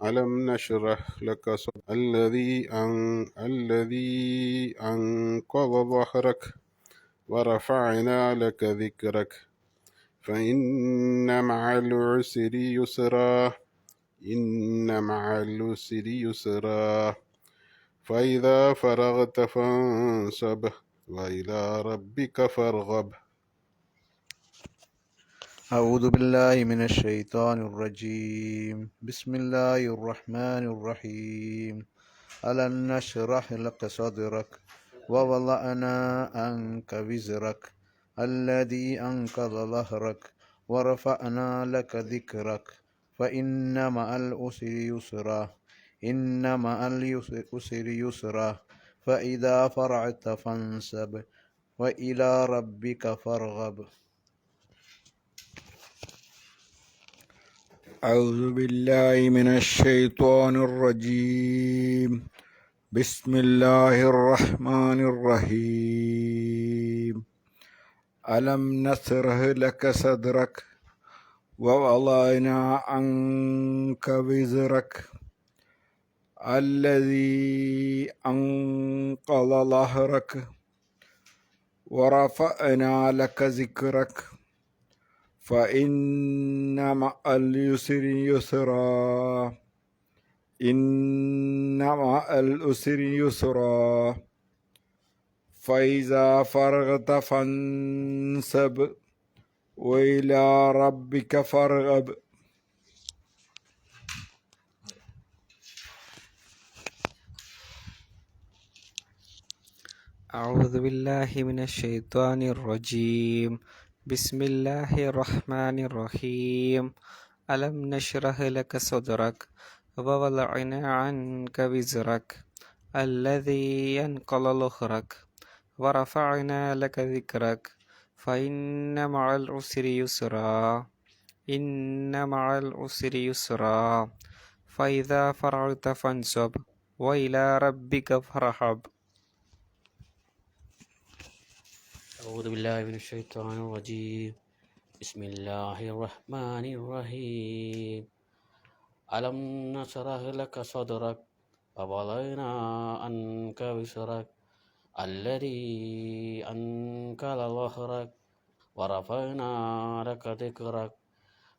ألم نشرح لك صدرك الذي أنقض ظهرك ورفعنا لك ذكرك فإن مع العسر يسرا إن مع العسر يسرا فإذا فرغت فانصب وإلى ربك فارغب. أعوذ بالله من الشيطان الرجيم. بسم الله الرحمن الرحيم. ألم نشرح لك صدرك ووضعنا عنك وزرك الذي أنقض ظهرك ورفعنا لك ذكرك فإن مع العسر يسرا إن مع العسر يسرا فإذا فرغت فانصب وإلى ربك فارغب. أعوذ بالله من الشيطان الرجيم. بسم الله الرحمن الرحيم. ألم نشرح لك صدرك ووضعنا عنك وزرك الذي أنقض ظهرك ورفعنا لك ذكرك فإن مع العسر يسرا إن مع العسر يسرا فإذا فرغت فانصب وإلى ربك فارغب. أعوذ بالله من الشيطان الرجيم. بسم الله الرحمن الرحيم. ألم نشرح لك صدرك ووضعنا عنك وزرك الذي ينقض ظهرك ورفعنا لك ذكرك فإن مع العسر يسرا إن مع العسر يسرا فإذا فرغت فانصب وإلى ربك فارغب. أعوذ بالله من الشيطان الرجيم. بسم الله الرحمن الرحيم. ألم نشرح لك صدرك ووضعنا عنك وزرك الذي أنقض ظهرك ورفعنا لك ذكرك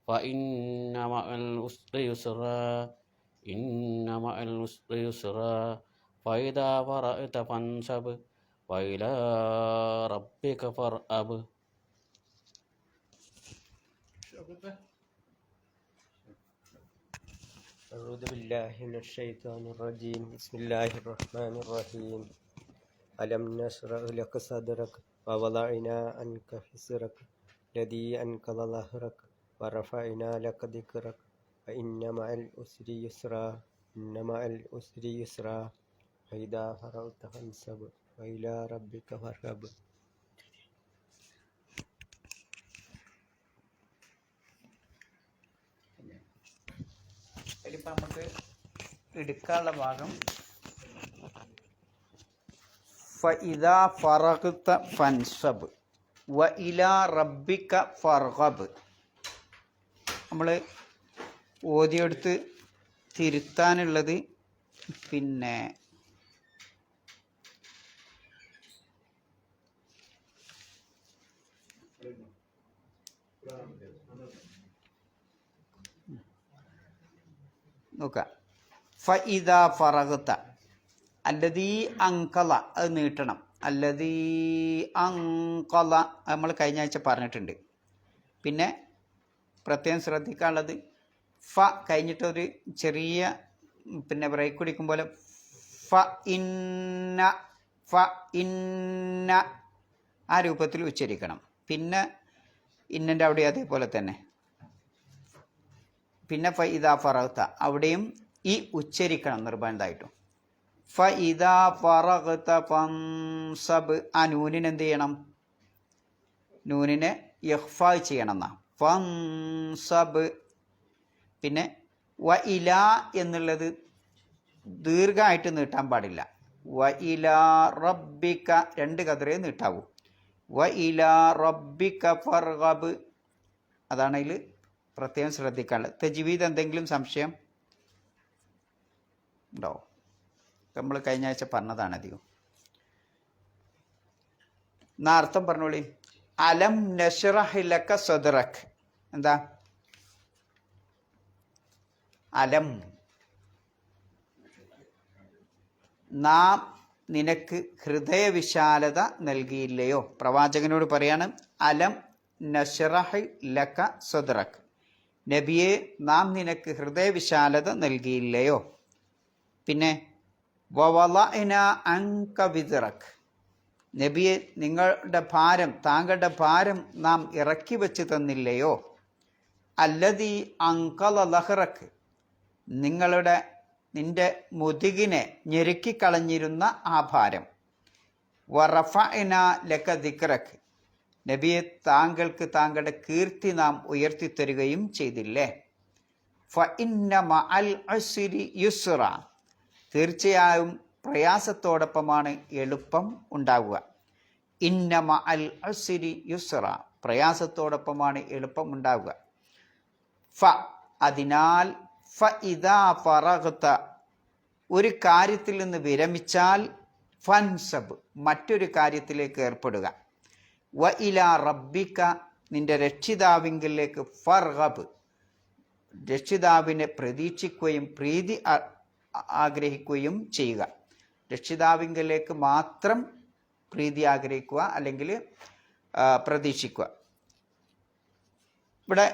فإن مع العسر يسرا إن مع العسر يسرا فإذا فرغت فانصب وإلى ربك فارغب. أعوذ بالله من الشيطان الرجيم. بسم الله الرحمن الرحيم. ألم نشرح لك صدرك ووضعنا عنك وزرك الذي أنقض ظهرك ورفعنا لك ذكرك فإن مع العسر يسرا إن مع العسر يسرا فإذا فرغت فانصب وإلى ربك فارغب. ഇതിലിപ്പോൾ നമുക്ക് എടുക്കാനുള്ള ഭാഗം ഫഇദാ ഫറഗ്ത ഫൻസബ് വ ഇലാ റബ്ബിക ഫർഗബ്. നമ്മൾ ഓതിയെടുത്ത് തിരുത്താനുള്ളത് പിന്നെ നോക്കാം. ഫഇദാ ഫറഗ്ത അല്ലദീ അൻഖള അത് നീട്ടണം. അല്ലദീ അൻഖള നമ്മൾ കഴിഞ്ഞ ആഴ്ച പറഞ്ഞിട്ടുണ്ട്. പിന്നെ പ്രത്യേകം ശ്രദ്ധിക്കാനുള്ളത് ഫ കഴിഞ്ഞിട്ടൊരു ചെറിയ പിന്നെ ബ്രേക്ക് പിടിക്കും പോലെ ഫ ഇന്ന ആ രൂപത്തിൽ ഉച്ചരിക്കണം. പിന്നെ ഇന്നൻ്റെ അവിടെ അതേപോലെ തന്നെ. പിന്നെ ഫ ഇദാ ഫറഗ്ത അവിടെയും ഈ ഉച്ചരിക്കണം നിർബന്ധമായിട്ടും. ഫ ഇദാ ഫറഗ്ത ഫൻസബ് ആ നൂനിന് എന്ത് ചെയ്യണം? നൂനിനെ ഇഖ്ഫാ ചെയ്യണം എന്നാ ഫൻസബ്. പിന്നെ വ ഇലാ എന്നുള്ളത് ദീർഘമായിട്ട് നീട്ടാൻ പാടില്ല. വ ഇലാ റബ്ബിക രണ്ട് കതിരേ നീട്ടാവൂ. വ ഇലാ റബ്ബിക ഫർഗബ് അതാണ് അതിൽ പ്രത്യേകം ശ്രദ്ധിക്കാനുള്ളത്. തജ്വീദ് എന്തെങ്കിലും സംശയം? ഉണ്ടോ? നമ്മൾ കഴിഞ്ഞ ആഴ്ച പറഞ്ഞതാണ് അധികം. എന്നാ അർത്ഥം പറഞ്ഞോളി. അലം നശ്റഹ് ലക സദ്റക്. എന്താ അലം? നാം നിനക്ക് ഹൃദയവിശാലത നൽകിയില്ലയോ? പ്രവാചകനോട് പറയാണ് അലം നശ്റഹ് ലക സദ്റക്. നബിയെ, നാം നിനക്ക് ഹൃദയവിശാലത നൽകിയില്ലയോ? പിന്നെ വവളഅന അൻക വിസ്റക്. നബിയെ, നിങ്ങളുടെ ഭാരം, താങ്കളുടെ ഭാരം നാം ഇറക്കി വെച്ച് തന്നില്ലയോ? അല്ലദീ അൻഖള ലഹ്റക്. നിന്റെ മുതുകിനെ ഞെരുക്കിക്കളഞ്ഞിരുന്ന ആ ഭാരം. വറഫഅന ലക ദിക്റക്. നബിയെ, താങ്കൾക്ക് താങ്കളുടെ കീർത്തി നാം ഉയർത്തിത്തരുകയും ചെയ്തില്ലേ? ഫഇന്ന മഅൽ ഉസ്രി യുസ്റ. തീർച്ചയായും പ്രയാസത്തോടൊപ്പമാണ് എളുപ്പം ഉണ്ടാവുക. ഇന്ന മഅൽ ഉസ്രി യുസ്റ. പ്രയാസത്തോടൊപ്പമാണ് എളുപ്പം ഉണ്ടാവുക. അതിനാൽ ഫഇദാ ഫറഗ്ത. ഒരു കാര്യത്തിൽ നിന്ന് വിരമിച്ചാൽ ഫൻസബ്. മറ്റൊരു കാര്യത്തിലേക്ക് ഏർപ്പെടുക. വ ഇലാ റബ്ബിക. നിന്റെ രക്ഷിതാവിങ്കലേക്ക് ഫർഗബ്. രക്ഷിതാവിനെ പ്രതീക്ഷിക്കുകയും പ്രീതി ആഗ്രഹിക്കുകയും ചെയ്യുക. രക്ഷിതാവിങ്കലേക്ക് മാത്രം പ്രീതി ആഗ്രഹിക്കുക, അല്ലെങ്കിൽ പ്രതീക്ഷിക്കുക. ഇവിടെ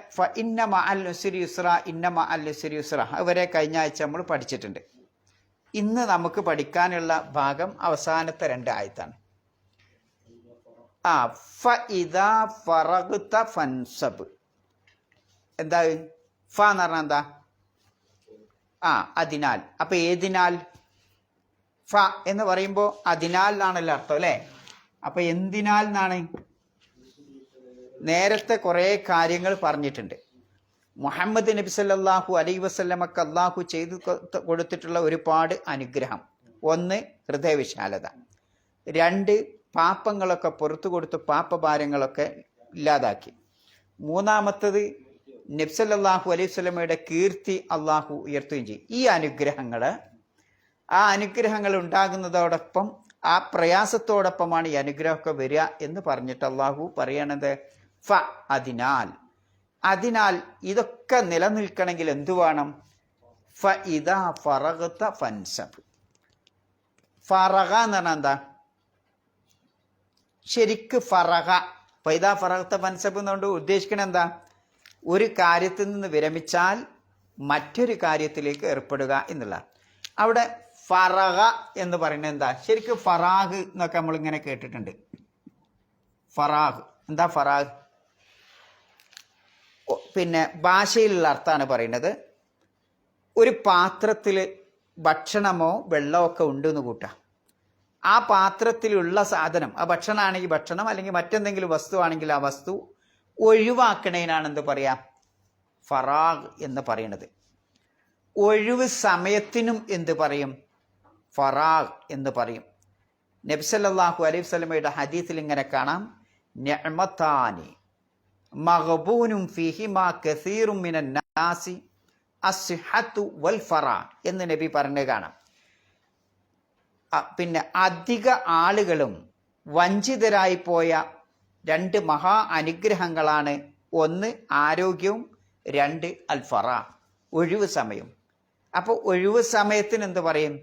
ഇന്ന മഅൽ ഉസ്രി യുസ്റ, ഇന്ന മഅൽ ഉസ്രി യുസ്റ അതുവരെ കഴിഞ്ഞ ആഴ്ച നമ്മൾ പഠിച്ചിട്ടുണ്ട്. ഇന്ന് നമുക്ക് പഠിക്കാനുള്ള ഭാഗം അവസാനത്തെ 2 ആയത്താണ്. ഫഇദാ ഫറഗ്ത ഫൻസബ്. എന്താ ഫ എന്ന് പറഞ്ഞാൽ എന്താ? അതിനാൽ. അപ്പൊ ഏതിനാൽ? ഫ എന്ന് പറയുമ്പോൾ അതിനാൽ എന്നാണല്ലോ അർത്ഥം, അല്ലേ? അപ്പൊ എന്തിനാൽ എന്നാണ്? നേരത്തെ കുറേ കാര്യങ്ങൾ പറഞ്ഞിട്ടുണ്ട്. മുഹമ്മദ് നബി സല്ലല്ലാഹു അലൈഹി വസല്ലമക്ക് അള്ളാഹു ചെയ്തു കൊടുത്തിട്ടുള്ള ഒരുപാട് അനുഗ്രഹം. 1 ഹൃദയവിശാലത, 2 പാപങ്ങളൊക്കെ പുറത്തു കൊടുത്ത് പാപഭാരങ്ങളൊക്കെ ഇല്ലാതാക്കി, 3 നബി സല്ലല്ലാഹു അലൈഹി വസല്ലമയുടെ കീർത്തി അള്ളാഹു ഉയർത്തുകയും ചെയ്യും. ഈ അനുഗ്രഹങ്ങൾ ഉണ്ടാകുന്നതോടൊപ്പം ആ പ്രയാസത്തോടൊപ്പമാണ് ഈ അനുഗ്രഹമൊക്കെ വരിക എന്ന് പറഞ്ഞിട്ട് അള്ളാഹു പറയണത് അതിനാൽ ഇതൊക്കെ നിലനിൽക്കണമെങ്കിൽ എന്തു വേണം? ഫഇദാ ഫറഗ്ത ഫൻസബ്. ഫറഗ എന്ന് പറഞ്ഞാൽ എന്താ? ശരിക്ക് ഫറഗ, ഫഇദാ ഫറഗ്ത ഫൻസബ് എന്നുകൊണ്ട് ഉദ്ദേശിക്കണത് എന്താ? ഒരു കാര്യത്തിൽ നിന്ന് വിരമിച്ചാൽ മറ്റൊരു കാര്യത്തിലേക്ക് ഏർപ്പെടുക എന്നുള്ള. അവിടെ ഫറഗ എന്ന് പറയുന്നത് എന്താ? ശരിക്കും ഫറാഗ് എന്നൊക്കെ നമ്മളിങ്ങനെ കേട്ടിട്ടുണ്ട്. ഫറാഗ് എന്താ? ഫറാഗ് പിന്നെ ഭാഷയിലുള്ള അർത്ഥമാണ് പറയുന്നത്. ഒരു പാത്രത്തിൽ ഭക്ഷണമോ വെള്ളമോ ഒക്കെ ഉണ്ടെന്ന് കൂട്ടാം. ആ പാത്രത്തിലുള്ള സാധനം, ആ ഭക്ഷണമാണെങ്കിൽ ഭക്ഷണം, അല്ലെങ്കിൽ മറ്റെന്തെങ്കിലും വസ്തുവാണെങ്കിൽ ആ വസ്തു ഒഴിവാക്കണേനാണ് എന്ത് പറയാ? ഫറാഗ് എന്ന് പറയുന്നത്. ഒഴിവ് സമയത്തിനും എന്ത് പറയും? ഫറാഗ് എന്ന് പറയും. നബി സല്ലല്ലാഹു അലൈഹി വസല്ലമയുടെ ഹദീസിൽ ഇങ്ങനെ കാണാം, നിഅമതാനി മഗ്ബൂനും ഫീഹിമാ കസീറും മിനൻ നാസി അസ്സിഹത്തു വൽ ഫറാ എന്ന് നബി പറഞ്ഞു കാണാം. പിന്നെ അധിക ആളുകളും വഞ്ചിതരായി പോയ 2 മഹാ അനുഗ്രഹങ്ങളാണ്. 1 ആരോഗ്യവും, 2 അൽ ഫറാ ഒഴിവ് സമയം. അപ്പോൾ ഒഴിവ് സമയത്തിന് എന്ത് പറയും?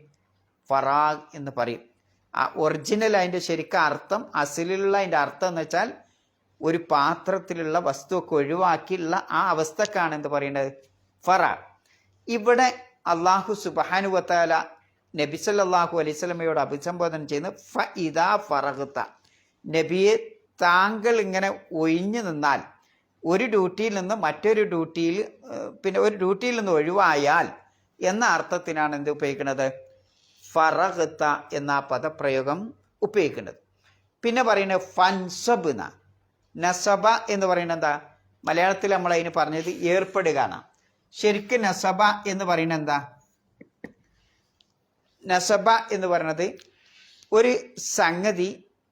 ഫറാഗ് എന്ന് പറയും. ആ ഒറിജിനൽ അതിൻ്റെ ശരിക്കും അർത്ഥം, അസിലുള്ള അതിൻ്റെ അർത്ഥം എന്ന് വെച്ചാൽ ഒരു പാത്രത്തിലുള്ള വസ്തുവൊക്കെ ഒഴിവാക്കിയുള്ള ആ അവസ്ഥക്കാണ് എന്ത് പറയുന്നത്? ഫറാഗ്. ഇവിടെ അള്ളാഹു സുബ്ഹാനഹു വ തആല നബി സല്ലല്ലാഹു അലൈഹി വസല്ലമയോട് അഭിസംബോധന ചെയ്യുന്നത് ഫഇദാ ഫറഗ്ത. നബിയെ, താങ്കൾ ഇങ്ങനെ ഒഴിഞ്ഞു നിന്നാൽ, ഒരു ഡ്യൂട്ടിയിൽ നിന്ന് മറ്റൊരു ഡ്യൂട്ടിയിൽ, പിന്നെ ഒരു ഡ്യൂട്ടിയിൽ നിന്ന് ഒഴിവായാൽ എന്ന അർത്ഥത്തിനാണ് എന്ത് ഉപയോഗിക്കുന്നത്? ഫറഗ്ത എന്ന പദപ്രയോഗം ഉപയോഗിക്കുന്നത്. പിന്നെ പറയുന്നത് ഫൻസബ് എന്ന. നസബ എന്ന് പറയുന്നത് എന്താ? മലയാളത്തിൽ നമ്മൾ അതിന് പറഞ്ഞത് ഏർപ്പെടുക എന്നാണ്. ശരിക്കും നസബ എന്ന് പറയുന്നത് എന്താ? നസബ എന്ന് പറയുന്നത് ഒരു സംഗതി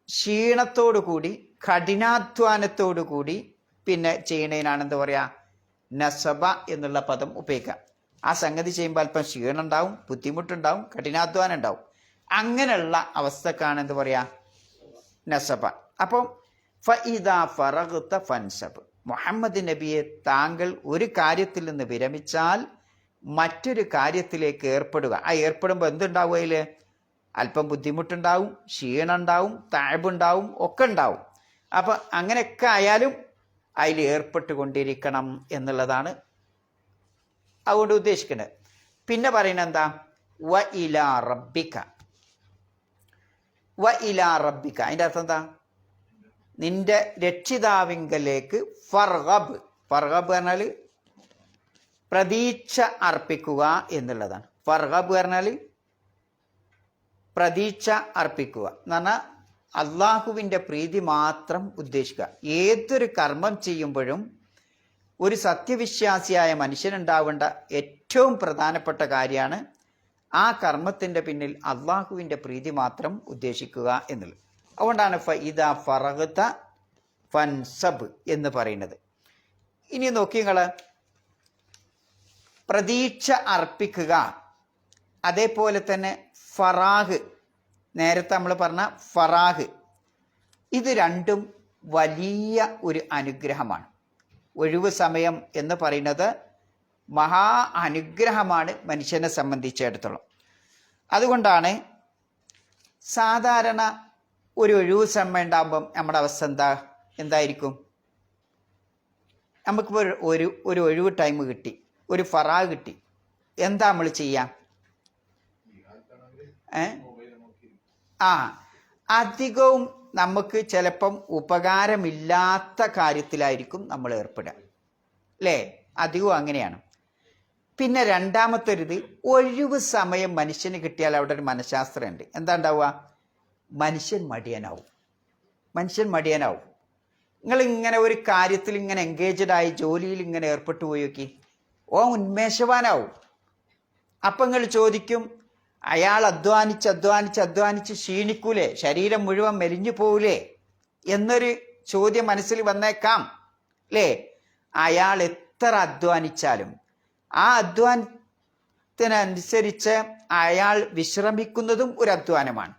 ക്ഷീണത്തോടു കൂടി, കഠിനാധ്വാനത്തോടു കൂടി പിന്നെ ചെയ്യണേനാണ് എന്ത് പറയുക? നസബ എന്നുള്ള പദം ഉപയോഗിക്കുക. ആ സംഗതി ചെയ്യുമ്പോൾ അല്പം ക്ഷീണം ഉണ്ടാവും, ബുദ്ധിമുട്ടുണ്ടാവും, കഠിനാധ്വാനം ഉണ്ടാവും. അങ്ങനെയുള്ള അവസ്ഥക്കാണ് എന്ത് പറയാ, നസബ. അപ്പം ഫഇദാ ഫറഗ്ത ഫൻസബ്, മുഹമ്മദ് നബിയെ താങ്കൾ ഒരു കാര്യത്തിൽ നിന്ന് വിരമിച്ചാൽ മറ്റൊരു കാര്യത്തിലേക്ക് ഏർപ്പെടുക. ആ ഏർപ്പെടുമ്പോൾ എന്തുണ്ടാവും? അതിൽ അല്പം ബുദ്ധിമുട്ടുണ്ടാവും, ക്ഷീണം ഉണ്ടാവും, താഴ്വുണ്ടാവും, ഒക്കെ ഉണ്ടാവും. അപ്പം അങ്ങനെയൊക്കെ ആയാലും അതിൽ ഏർപ്പെട്ടുകൊണ്ടിരിക്കണം എന്നുള്ളതാണ് അതുകൊണ്ട് ഉദ്ദേശിക്കുന്നത്. പിന്നെ പറയുന്നത് എന്താ? വ ഇലാ റബ്ബിക. വ ഇലാ റബ്ബിക അതിൻ്റെ അർത്ഥം എന്താ? നിന്റെ രക്ഷിതാവിങ്കലേക്ക് ഫർഗബ്. ഫർഗബ് പറഞ്ഞാൽ പ്രതീക്ഷ അർപ്പിക്കുക എന്നുള്ളതാണ്. ഫർഗബ് പറഞ്ഞാൽ പ്രതീക്ഷ അർപ്പിക്കുക എന്ന് പറഞ്ഞാൽ അള്ളാഹുവിൻ്റെ പ്രീതി മാത്രം ഉദ്ദേശിക്കുക. ഏതൊരു കർമ്മം ചെയ്യുമ്പോഴും ഒരു സത്യവിശ്വാസിയായ മനുഷ്യനുണ്ടാവേണ്ട ഏറ്റവും പ്രധാനപ്പെട്ട കാര്യമാണ് ആ കർമ്മത്തിൻ്റെ പിന്നിൽ അള്ളാഹുവിൻ്റെ പ്രീതി മാത്രം ഉദ്ദേശിക്കുക എന്നുള്ളത്. അതുകൊണ്ടാണ് ഫഇദാ ഫറഗ്ത ഫൻസബ് എന്ന് പറയുന്നത്. ഇനി നോക്കി നിങ്ങൾ, പ്രതീക്ഷ അർപ്പിക്കുക, അതേപോലെ തന്നെ ഫറാഹ്, നേരത്തെ നമ്മൾ പറഞ്ഞ ഫറാഹ്, ഇത് രണ്ടും വലിയ ഒരു അനുഗ്രഹമാണ്. ഒഴിവ് സമയം എന്ന് പറയുന്നത് മഹാ അനുഗ്രഹമാണ് മനുഷ്യനെ സംബന്ധിച്ചിടത്തോളം. അതുകൊണ്ടാണ് സാധാരണ ഒരു ഒഴിവ് സമയം ഉണ്ടാകുമ്പം നമ്മുടെ അവസ്ഥ എന്തായിരിക്കും? നമുക്കിപ്പോൾ ഒരു ഒഴിവ് ടൈം കിട്ടി, ഒരു ഫറാഹ് കിട്ടി, എന്താ നമ്മൾ ചെയ്യാം? അധികവും നമുക്ക് ചിലപ്പം ഉപകാരമില്ലാത്ത കാര്യത്തിലായിരിക്കും നമ്മൾ ഏർപ്പെടുക, അല്ലേ? അധികവും അങ്ങനെയാണ്. പിന്നെ രണ്ടാമത്തൊരിത്, ഒഴിവ് സമയം മനുഷ്യന് കിട്ടിയാൽ അവിടെ ഒരു മനഃശാസ്ത്രമുണ്ട്. എന്താ ഉണ്ടാവുക? മനുഷ്യൻ മടിയനാവും. നിങ്ങളിങ്ങനെ ഒരു കാര്യത്തിൽ ഇങ്ങനെ എൻഗേജഡായി ജോലിയിൽ ഇങ്ങനെ ഏർപ്പെട്ടു പോയി നോക്കി, ഉന്മേഷവാനാവും. അപ്പം നിങ്ങൾ ചോദിക്കും, അയാൾ അധ്വാനിച്ച് ക്ഷീണിക്കൂലേ, ശരീരം മുഴുവൻ മെലിഞ്ഞു പോകൂലേ എന്നൊരു ചോദ്യം മനസ്സിൽ വന്നേക്കാം, അല്ലേ? അയാൾ എത്ര അധ്വാനിച്ചാലും ആ അധ്വാനത്തിനനുസരിച്ച് അയാൾ വിശ്രമിക്കുന്നതും ഒരു അധ്വാനമാണ്.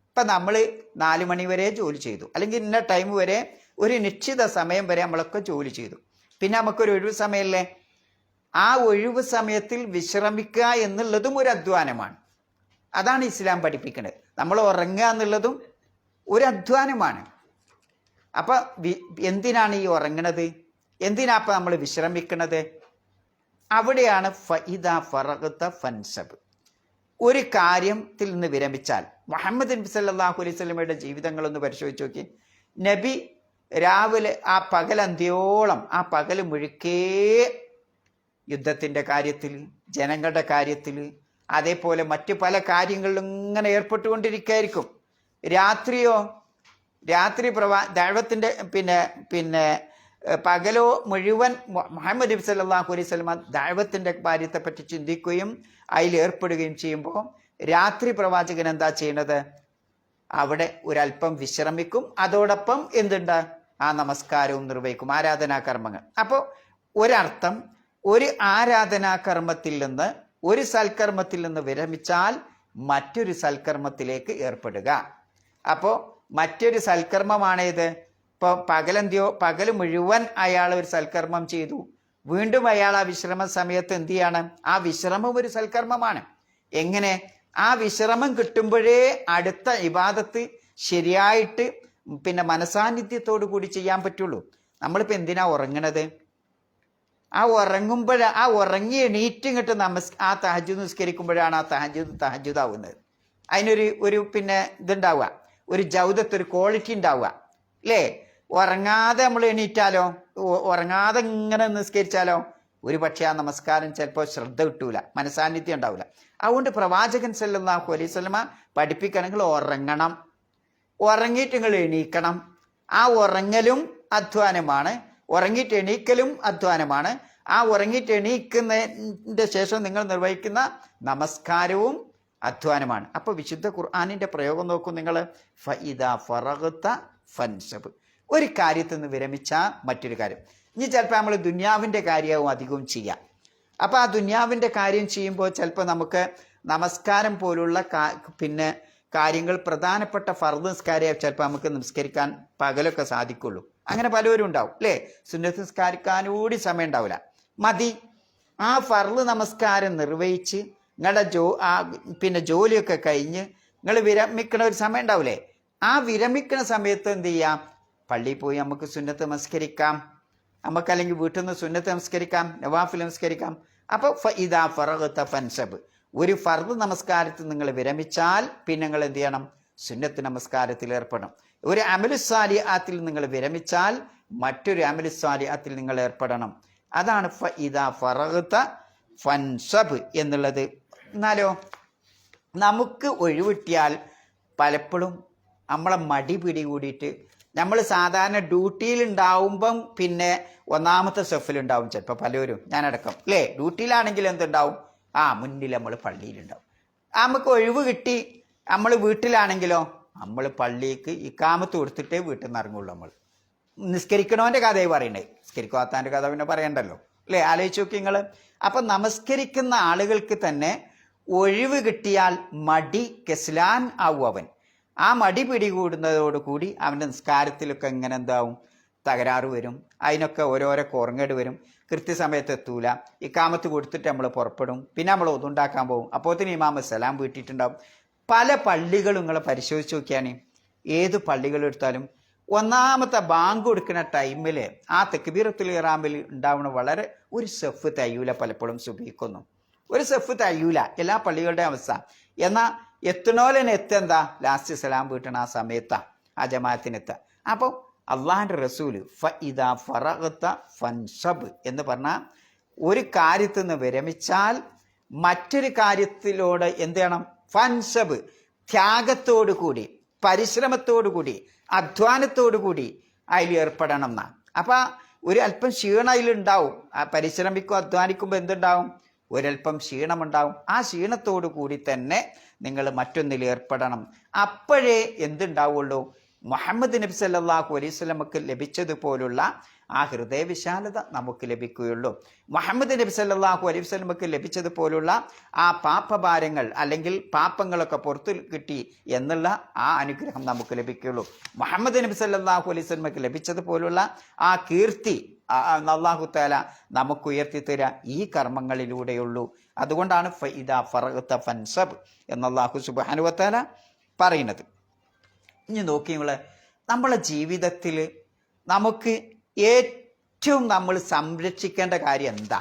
ഇപ്പം നമ്മൾ 4 മണി വരെ ജോലി ചെയ്തു, അല്ലെങ്കിൽ ഇന്ന ടൈം വരെ, ഒരു നിശ്ചിത സമയം വരെ നമ്മളൊക്കെ ജോലി ചെയ്തു. പിന്നെ നമുക്കൊരു ഒഴിവ് സമയമല്ലേ, ആ ഒഴിവ് സമയത്തിൽ വിശ്രമിക്കുക എന്നുള്ളതും ഒരു അധ്വാനമാണ്. അതാണ് ഇസ്ലാം പഠിപ്പിക്കുന്നത്. നമ്മൾ ഉറങ്ങുക എന്നുള്ളതും ഒരു അധ്വാനമാണ്. അപ്പം എന്തിനാണ് ഈ ഉറങ്ങണത്? എന്തിനാ അപ്പം നമ്മൾ വിശ്രമിക്കുന്നത്? അവിടെയാണ് ഫഇദാ ഫറഗ്ത ഫൻസബ്. ഒരു കാര്യത്തിൽ നിന്ന് വിരമിച്ചാൽ, മുഹമ്മദ് നബി സല്ലല്ലാഹു അലൈഹി വസല്ലമയുടെ ജീവിതങ്ങളൊന്ന് പരിശോധിച്ച് നോക്കി. നബി രാവിലെ ആ പകലന്ത്യോളം, ആ പകൽ മുഴുക്കേ യുദ്ധത്തിൻ്റെ കാര്യത്തിൽ, ജനങ്ങളുടെ കാര്യത്തിൽ, അതേപോലെ മറ്റു പല കാര്യങ്ങളിലും ഇങ്ങനെ ഏർപ്പെട്ടുകൊണ്ടിരിക്കുകയായിരിക്കും. രാത്രിയോ, രാത്രി ദഅവത്തിൻ്റെ പിന്നെ പകലോ മുഴുവൻ മുഹമ്മദ് നബി സല്ലല്ലാഹു അലൈഹി വസല്ലമ ദഅവത്തിൻ്റെ കാര്യത്തെപ്പറ്റി ചിന്തിക്കുകയും അതിൽ ഏർപ്പെടുകയും ചെയ്യുമ്പോൾ രാത്രി പ്രവാചകൻ എന്താ ചെയ്യുന്നത്? അവിടെ ഒരല്പം വിശ്രമിക്കും, അതോടൊപ്പം എന്തുണ്ട്? ആ നമസ്കാരവും നിർവഹിക്കും, ആരാധനാകർമ്മങ്ങൾ. അപ്പോൾ ഒരർത്ഥം, ഒരു ആരാധനാകർമ്മത്തിൽ നിന്ന്, ഒരു സൽക്കർമ്മത്തിൽ നിന്ന് വിരമിച്ചാൽ മറ്റൊരു സൽക്കർമ്മത്തിലേക്ക് ഏർപ്പെടുക. അപ്പോൾ മറ്റൊരു സൽക്കർമ്മമാണേത്? ഇപ്പോൾ പകൽ മുഴുവൻ അയാൾ ഒരു സൽക്കർമ്മം ചെയ്തു, വീണ്ടും അയാൾ ആ വിശ്രമ സമയത്ത് എന്ത് ചെയ്യാണ്? ആ വിശ്രമം ഒരു സൽക്കർമ്മമാണ്. എങ്ങനെ? ആ വിശ്രമം കിട്ടുമ്പോഴേ അടുത്ത ഇബാദത്ത് ശരിയായിട്ട് പിന്നെ മനസാന്നിധ്യത്തോടു കൂടി ചെയ്യാൻ പറ്റുള്ളൂ. നമ്മളിപ്പോൾ എന്തിനാ ഉറങ്ങണത്? ആ ഉറങ്ങി എണീറ്റ് ഇങ്ങോട്ട് ആ തഹജ്ജുദ് നിസ്കരിക്കുമ്പോഴാണ് ആ തഹജ്ജുദ് ആവുന്നത്. അതിനൊരു പിന്നെ ഇതുണ്ടാവുക, ഒരു ജൗദത്ത്, ഒരു ക്വാളിറ്റി ഉണ്ടാവുക, അല്ലേ? ഉറങ്ങാതെ നമ്മൾ എണീറ്റാലോ, ഉറങ്ങാതെ ഇങ്ങനെ നിസ്കരിച്ചാലോ ഒരു പക്ഷേ ആ നമസ്കാരം ചിലപ്പോൾ ശ്രദ്ധ കിട്ടൂല, മനസാന്നിധ്യം ഉണ്ടാവില്ല. അതുകൊണ്ട് പ്രവാചകൻ സല്ലല്ലാഹു അലൈഹി വസല്ലമ പഠിപ്പിക്കണമെങ്കിൽ ഉറങ്ങണം, ഉറങ്ങിയിട്ട് നിങ്ങൾ എണീക്കണം. ആ ഉറങ്ങലും അധ്വാനമാണ്, ഉറങ്ങിയിട്ട് എണീക്കലും അധ്വാനമാണ്. ആ ഉറങ്ങിയിട്ട് എണീക്കുന്നതിൻ്റെ ശേഷം നിങ്ങൾ നിർവഹിക്കുന്ന നമസ്കാരവും അധ്വാനമാണ്. അപ്പോൾ വിശുദ്ധ ഖുർആനിൻ്റെ പ്രയോഗം നോക്കൂ നിങ്ങൾ, ഫഇദാ ഫറഗ്ത ഫൻസബ്. ഒരു കാര്യത്തിൽ നിന്ന് വിരമിച്ചാൽ മറ്റൊരു കാര്യം. ഇനി ചിലപ്പോൾ നമ്മൾ ദുനിയാവിൻ്റെ കാര്യവും അധികവും ചെയ്യാം. അപ്പോൾ ആ ദുനിയാവിൻ്റെ കാര്യം ചെയ്യുമ്പോൾ ചിലപ്പോൾ നമുക്ക് നമസ്കാരം പോലുള്ള പിന്നെ കാര്യങ്ങൾ പ്രധാനപ്പെട്ട ഫർദ് നിസ്കാരം ചിലപ്പോൾ നമുക്ക് നിസ്കരിക്കാൻ പകലൊക്കെ സാധിക്കുള്ളൂ. അങ്ങനെ പലരും ഉണ്ടാവും അല്ലേ? സുന്നത്ത് നിസ്കാരിക്കാനൂടി സമയം ഉണ്ടാവില്ല. മതി ആ ഫർദ് നമസ്കാരം നിർവഹിച്ച് നിങ്ങളുടെ പിന്നെ ജോലിയൊക്കെ കഴിഞ്ഞ് നിങ്ങൾ വിരമിക്കണ ഒരു സമയം ഉണ്ടാവില്ലേ? ആ വിരമിക്കണ സമയത്ത് എന്ത് ചെയ്യാം? പള്ളിയിൽ പോയി നമുക്ക് സുന്നത്ത് നമസ്കരിക്കാം, നമുക്കല്ലെങ്കിൽ വീട്ടിൽ നിന്ന് സുന്നത്ത് നമസ്കരിക്കാം, നവാഫിൽ നമസ്കരിക്കാം. അപ്പോൾ ഇതാ ഫറഗത ഫൻസബ്, ഒരു ഫർദ് നമസ്കാരത്തിൽ നിങ്ങൾ വിരമിച്ചാൽ പിന്നെ നിങ്ങൾ എന്ത് ചെയ്യണം? സുന്നത്ത് നമസ്കാരത്തിൽ ഏർപ്പെടണം. ഒരു അമലുസ്സാലിഹാത്തിൽ നിങ്ങൾ വിരമിച്ചാൽ മറ്റൊരു അമലുസ്സാലിഹാത്തിൽ നിങ്ങൾ ഏർപ്പെടണം. അതാണ് ഇതാ ഫറഗത ഫൻസബ് എന്നുള്ളത്. എന്നാലോ നമുക്ക് ഒഴിവിട്ടിയാൽ പലപ്പോഴും നമ്മളെ മടി പിടികൂടിയിട്ട് നമ്മൾ സാധാരണ ഡ്യൂട്ടിയിലുണ്ടാവുമ്പം പിന്നെ ഒന്നാമത്തെ സെഫിലുണ്ടാവും ചിലപ്പോൾ പലരും, ഞാനടക്കം അല്ലേ? ഡ്യൂട്ടിയിലാണെങ്കിൽ എന്തുണ്ടാവും? മുന്നിൽ നമ്മൾ പള്ളിയിലുണ്ടാവും. നമുക്ക് ഒഴിവ് കിട്ടി നമ്മൾ വീട്ടിലാണെങ്കിലോ നമ്മൾ പള്ളിക്ക് ഇക്കാമത്ത് കൊടുത്തിട്ടേ വീട്ടിൽ നിന്ന് ഇറങ്ങുള്ളൂ. നമ്മൾ നിസ്കരിക്കണവൻ്റെ കഥയെ പറയണ്ടേ, നിസ്കരിക്കാത്തവൻ്റെ കഥ പിന്നെ പറയണ്ടല്ലോ അല്ലേ? ആലോചിച്ച് നോക്കി നിങ്ങൾ. അപ്പം നമസ്കരിക്കുന്ന ആളുകൾക്ക് തന്നെ ഒഴിവ് കിട്ടിയാൽ മടി കെസ്ലാൻ ആവും അവൻ. ആ മടി പിടികൂടുന്നതോടുകൂടി അവൻ്റെ നിസ്കാരത്തിലൊക്കെ എങ്ങനെ എന്താവും? തകരാറ് വരും. അതിനൊക്കെ ഓരോരോ കുറങ്ങേട് വരും. കൃത്യസമയത്ത് എത്തൂല. ഇക്കാമത്ത് കൊടുത്തിട്ട് നമ്മൾ പുറപ്പെടും. പിന്നെ നമ്മൾ ഒതുണ്ടാക്കാൻ പോകും. അപ്പോഴത്തേന് ഇമാമ സലാം വീട്ടിയിട്ടുണ്ടാവും. പല പള്ളികളും നിങ്ങൾ പരിശോധിച്ച് നോക്കിയാണ്. ഏത് പള്ളികളെടുത്താലും ഒന്നാമത്തെ ബാങ്ക് കൊടുക്കുന്ന ടൈമിൽ ആ തക്ബീറത്തുൽ ഇഹ്റാമിൽ ഉണ്ടാവുന്ന വളരെ ഒരു സെഫ് തയ്യൂല. പലപ്പോഴും സുബഹിക്കൊന്നും ഒരു സെഫ് തയ്യൂല, എല്ലാ പള്ളികളുടെ അവസ്ഥ. എന്നാൽ എത്തണോലെന്നെ എത്തെന്താ? ലാസ്റ്റ് സലാം വീട്ടണ ആ സമയത്താണ് ആ ജമാഅത്തിനെത്തുക. അപ്പോൾ അള്ളാഹിൻ്റെ റസൂല് ഇദാ ഫറഗത ഫൻസബ് എന്ന് പറഞ്ഞാൽ ഒരു കാര്യത്തിൽ നിന്ന് വിരമിച്ചാൽ മറ്റൊരു കാര്യത്തിലോട് എന്ത് ചെയ്യണം? ഫൻസബ്, ത്യാഗത്തോടു കൂടി, പരിശ്രമത്തോടു കൂടി, അധ്വാനത്തോടു കൂടി അതിൽ ഏർപ്പെടണം എന്നാണ്. അപ്പം ഒരു അല്പം ക്ഷീണം അതിലുണ്ടാവും. പരിശ്രമിക്കും അധ്വാനിക്കുമ്പോൾ എന്തുണ്ടാവും? ഒരൽപ്പം ക്ഷീണമുണ്ടാവും. ആ ക്ഷീണത്തോടു കൂടി തന്നെ നിങ്ങൾ മറ്റൊന്നിൽ ഏർപ്പെടണം. അപ്പോഴേ എന്തുണ്ടാവുള്ളൂ? മുഹമ്മദ് നബി സല്ലല്ലാഹു അലൈഹി വസല്ലമക്ക് ലഭിച്ചതുപോലുള്ള ആ ഹൃദയവിശാലത നമുക്ക് ലഭിക്കുകയുള്ളൂ. മുഹമ്മദ് നബി സല്ലല്ലാഹു അലൈഹി വസല്ലമക്ക് ലഭിച്ചതുപോലുള്ള ആ പാപഭാരങ്ങൾ അല്ലെങ്കിൽ പാപങ്ങളൊക്കെ പുറത്തു കിട്ടി എന്നുള്ള ആ അനുഗ്രഹം നമുക്ക് ലഭിക്കുകയുള്ളൂ. മുഹമ്മദ് നബി സല്ലല്ലാഹു അലൈഹി വസല്ലമക്ക് ലഭിച്ചതുപോലുള്ള ആ കീർത്തി അല്ലാഹു തആല നമുക്ക് ഉയർത്തി തരാ ഈ കർമ്മങ്ങളിലൂടെയുള്ളൂ. അതുകൊണ്ടാണ് ഇദാ ഫറഗത ഫൻസബ് എന്ന് അല്ലാഹു സുബ്ഹാനഹു വ തആല പറയുന്നത്. ഇനി നോക്കി നിങ്ങൾ, നമ്മളെ ജീവിതത്തിൽ നമുക്ക് ഏറ്റവും നമ്മൾ സംരക്ഷിക്കേണ്ട കാര്യം എന്താ?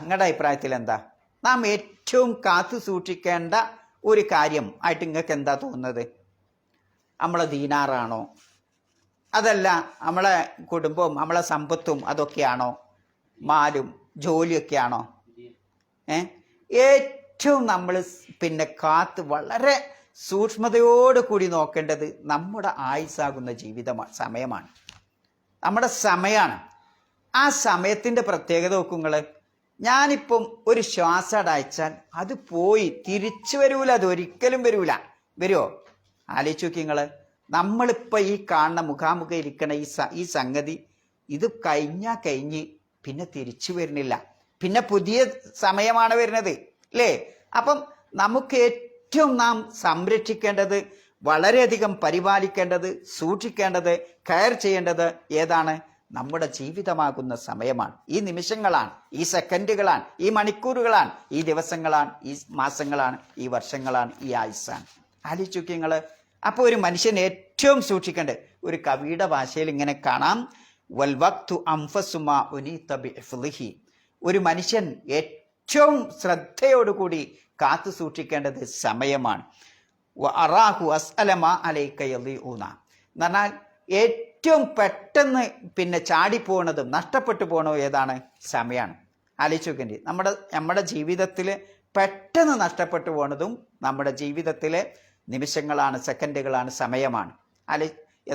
നിങ്ങളുടെ അഭിപ്രായത്തിൽ എന്താ? നാം ഏറ്റവും കാത്തു സൂക്ഷിക്കേണ്ട ഒരു കാര്യം ആയിട്ട് നിങ്ങൾക്ക് എന്താ തോന്നുന്നത്? നമ്മളെ ദീനാറാണോ? അതല്ല നമ്മളെ കുടുംബവും നമ്മളെ സമ്പത്തും അതൊക്കെയാണോ? മാലും ജോലിയൊക്കെയാണോ? ഏറ്റവും നമ്മൾ പിന്നെ കാത്ത് വളരെ സൂക്ഷ്മതയോടുകൂടി നോക്കേണ്ടത് നമ്മുടെ ആയുസ്സാകുന്ന സമയമാണ്. നമ്മുടെ സമയമാണ്. ആ സമയത്തിൻ്റെ പ്രത്യേകത നോക്കുങ്ങൾ. ഞാനിപ്പം ഒരു ശ്വാസം അടച്ചാൽ അത് പോയി തിരിച്ചു വരൂല, അതൊരിക്കലും വരൂല. വരുമോ? ആലോചിച്ച് നോക്കി നിങ്ങൾ. നമ്മളിപ്പോൾ ഈ കാണുന്ന മുഖാമുഖം ഇരിക്കണ ഈ സംഗതി ഇത് കഴിഞ്ഞ് പിന്നെ തിരിച്ചു വരുന്നില്ല. പിന്നെ പുതിയ സമയമാണ് വരുന്നത് അല്ലേ? അപ്പം നമുക്ക് ഏറ്റവും നാം സംരക്ഷിക്കേണ്ടത്, വളരെയധികം പരിപാലിക്കേണ്ടത്, സൂക്ഷിക്കേണ്ടത്, കെയർ ചെയ്യേണ്ടത് ഏതാണ്? നമ്മുടെ ജീവിതമാകുന്ന സമയമാണ്. ഈ നിമിഷങ്ങളാണ്, ഈ സെക്കൻഡുകളാണ്, ഈ മണിക്കൂറുകളാണ്, ഈ ദിവസങ്ങളാണ്, ഈ മാസങ്ങളാണ്, ഈ വർഷങ്ങളാണ്, ഈ ആയുസ്സാണ്. ആലോചിച്ച് നോക്കി നിങ്ങൾ. അപ്പോൾ ഒരു മനുഷ്യൻ ഏറ്റവും സൂക്ഷിക്കേണ്ടത്, ഒരു കവിയുടെ ഭാഷയിൽ ഇങ്ങനെ കാണാം, വൽ വഖ്തു അൻഫസുമാ ഉനീത ബിഹിഫ്ളിഹി. ഒരു മനുഷ്യൻ ഏറ്റവും ശ്രദ്ധയോടുകൂടി കാത്തു സൂക്ഷിക്കേണ്ടത് സമയമാണ്. അറാഹു അസ്അലമാ അലൈക യളിഊന എന്ന് പറഞ്ഞാൽ ഏറ്റവും പെട്ടെന്ന് പിന്നെ ചാടിപ്പോണതും നഷ്ടപ്പെട്ടു പോകണോ ഏതാണ്? സമയമാണ്. ആലോചിച്ച് നോക്കേണ്ടി. നമ്മുടെ ജീവിതത്തിൽ പെട്ടെന്ന് നഷ്ടപ്പെട്ടു പോണതും നമ്മുടെ ജീവിതത്തിലെ നിമിഷങ്ങളാണ്, സെക്കൻഡുകളാണ്, സമയമാണ്.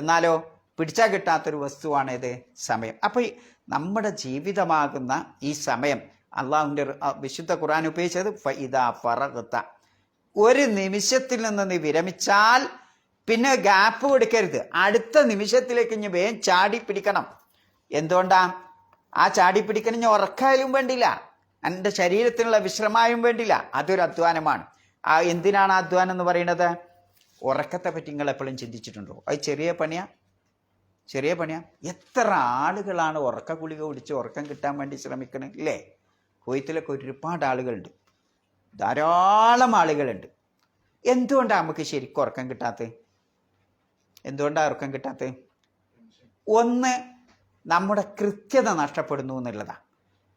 എന്നാലോ പിടിച്ചാൽ കിട്ടാത്തൊരു വസ്തുവാണ് ഇത് സമയം. അപ്പോൾ നമ്മുടെ ജീവിതമാകുന്ന ഈ സമയം അള്ളാഹുവിൻ്റെ വിശുദ്ധ ഖുർആൻ ഉപയോഗിച്ചത് ഫഇദാ ഫറഗത. ഒരു നിമിഷത്തിൽ നിന്ന് നീ വിരമിച്ചാൽ പിന്നെ ഗ്യാപ്പ് കൊടുക്കരുത്. അടുത്ത നിമിഷത്തിലേക്ക് ഇനി വേഗം ചാടി പിടിക്കണം. എന്തുകൊണ്ടാ? ആ ചാടിപ്പിടിക്കണം ഞാൻ ഉറക്കായാലും വേണ്ടില്ല, എൻ്റെ ശരീരത്തിനുള്ള വിശ്രമായും വേണ്ടില്ല, അതൊരു അധ്വാനമാണ്. എന്തിനാണ് അധ്വാനം എന്ന് പറയുന്നത്? ഉറക്കത്തെ പറ്റി നിങ്ങൾ എപ്പോഴും ചിന്തിച്ചിട്ടുണ്ടോ? അത് ചെറിയ പണിയാ? എത്ര ആളുകളാണ് ഉറക്ക ഗുളിക കുടിച്ച് ഉറക്കം കിട്ടാൻ വേണ്ടി ശ്രമിക്കണേ ഇല്ലേ? കുവൈത്തിലൊക്കെ ഒരുപാട് ആളുകളുണ്ട്, ധാരാളം ആളുകളുണ്ട്. എന്തുകൊണ്ടാണ് നമുക്ക് ശരിക്കും ഉറക്കം കിട്ടാത്തത്? ഒന്ന്, നമ്മുടെ കൃത്യത നഷ്ടപ്പെടുന്നു എന്നുള്ളതാണ്.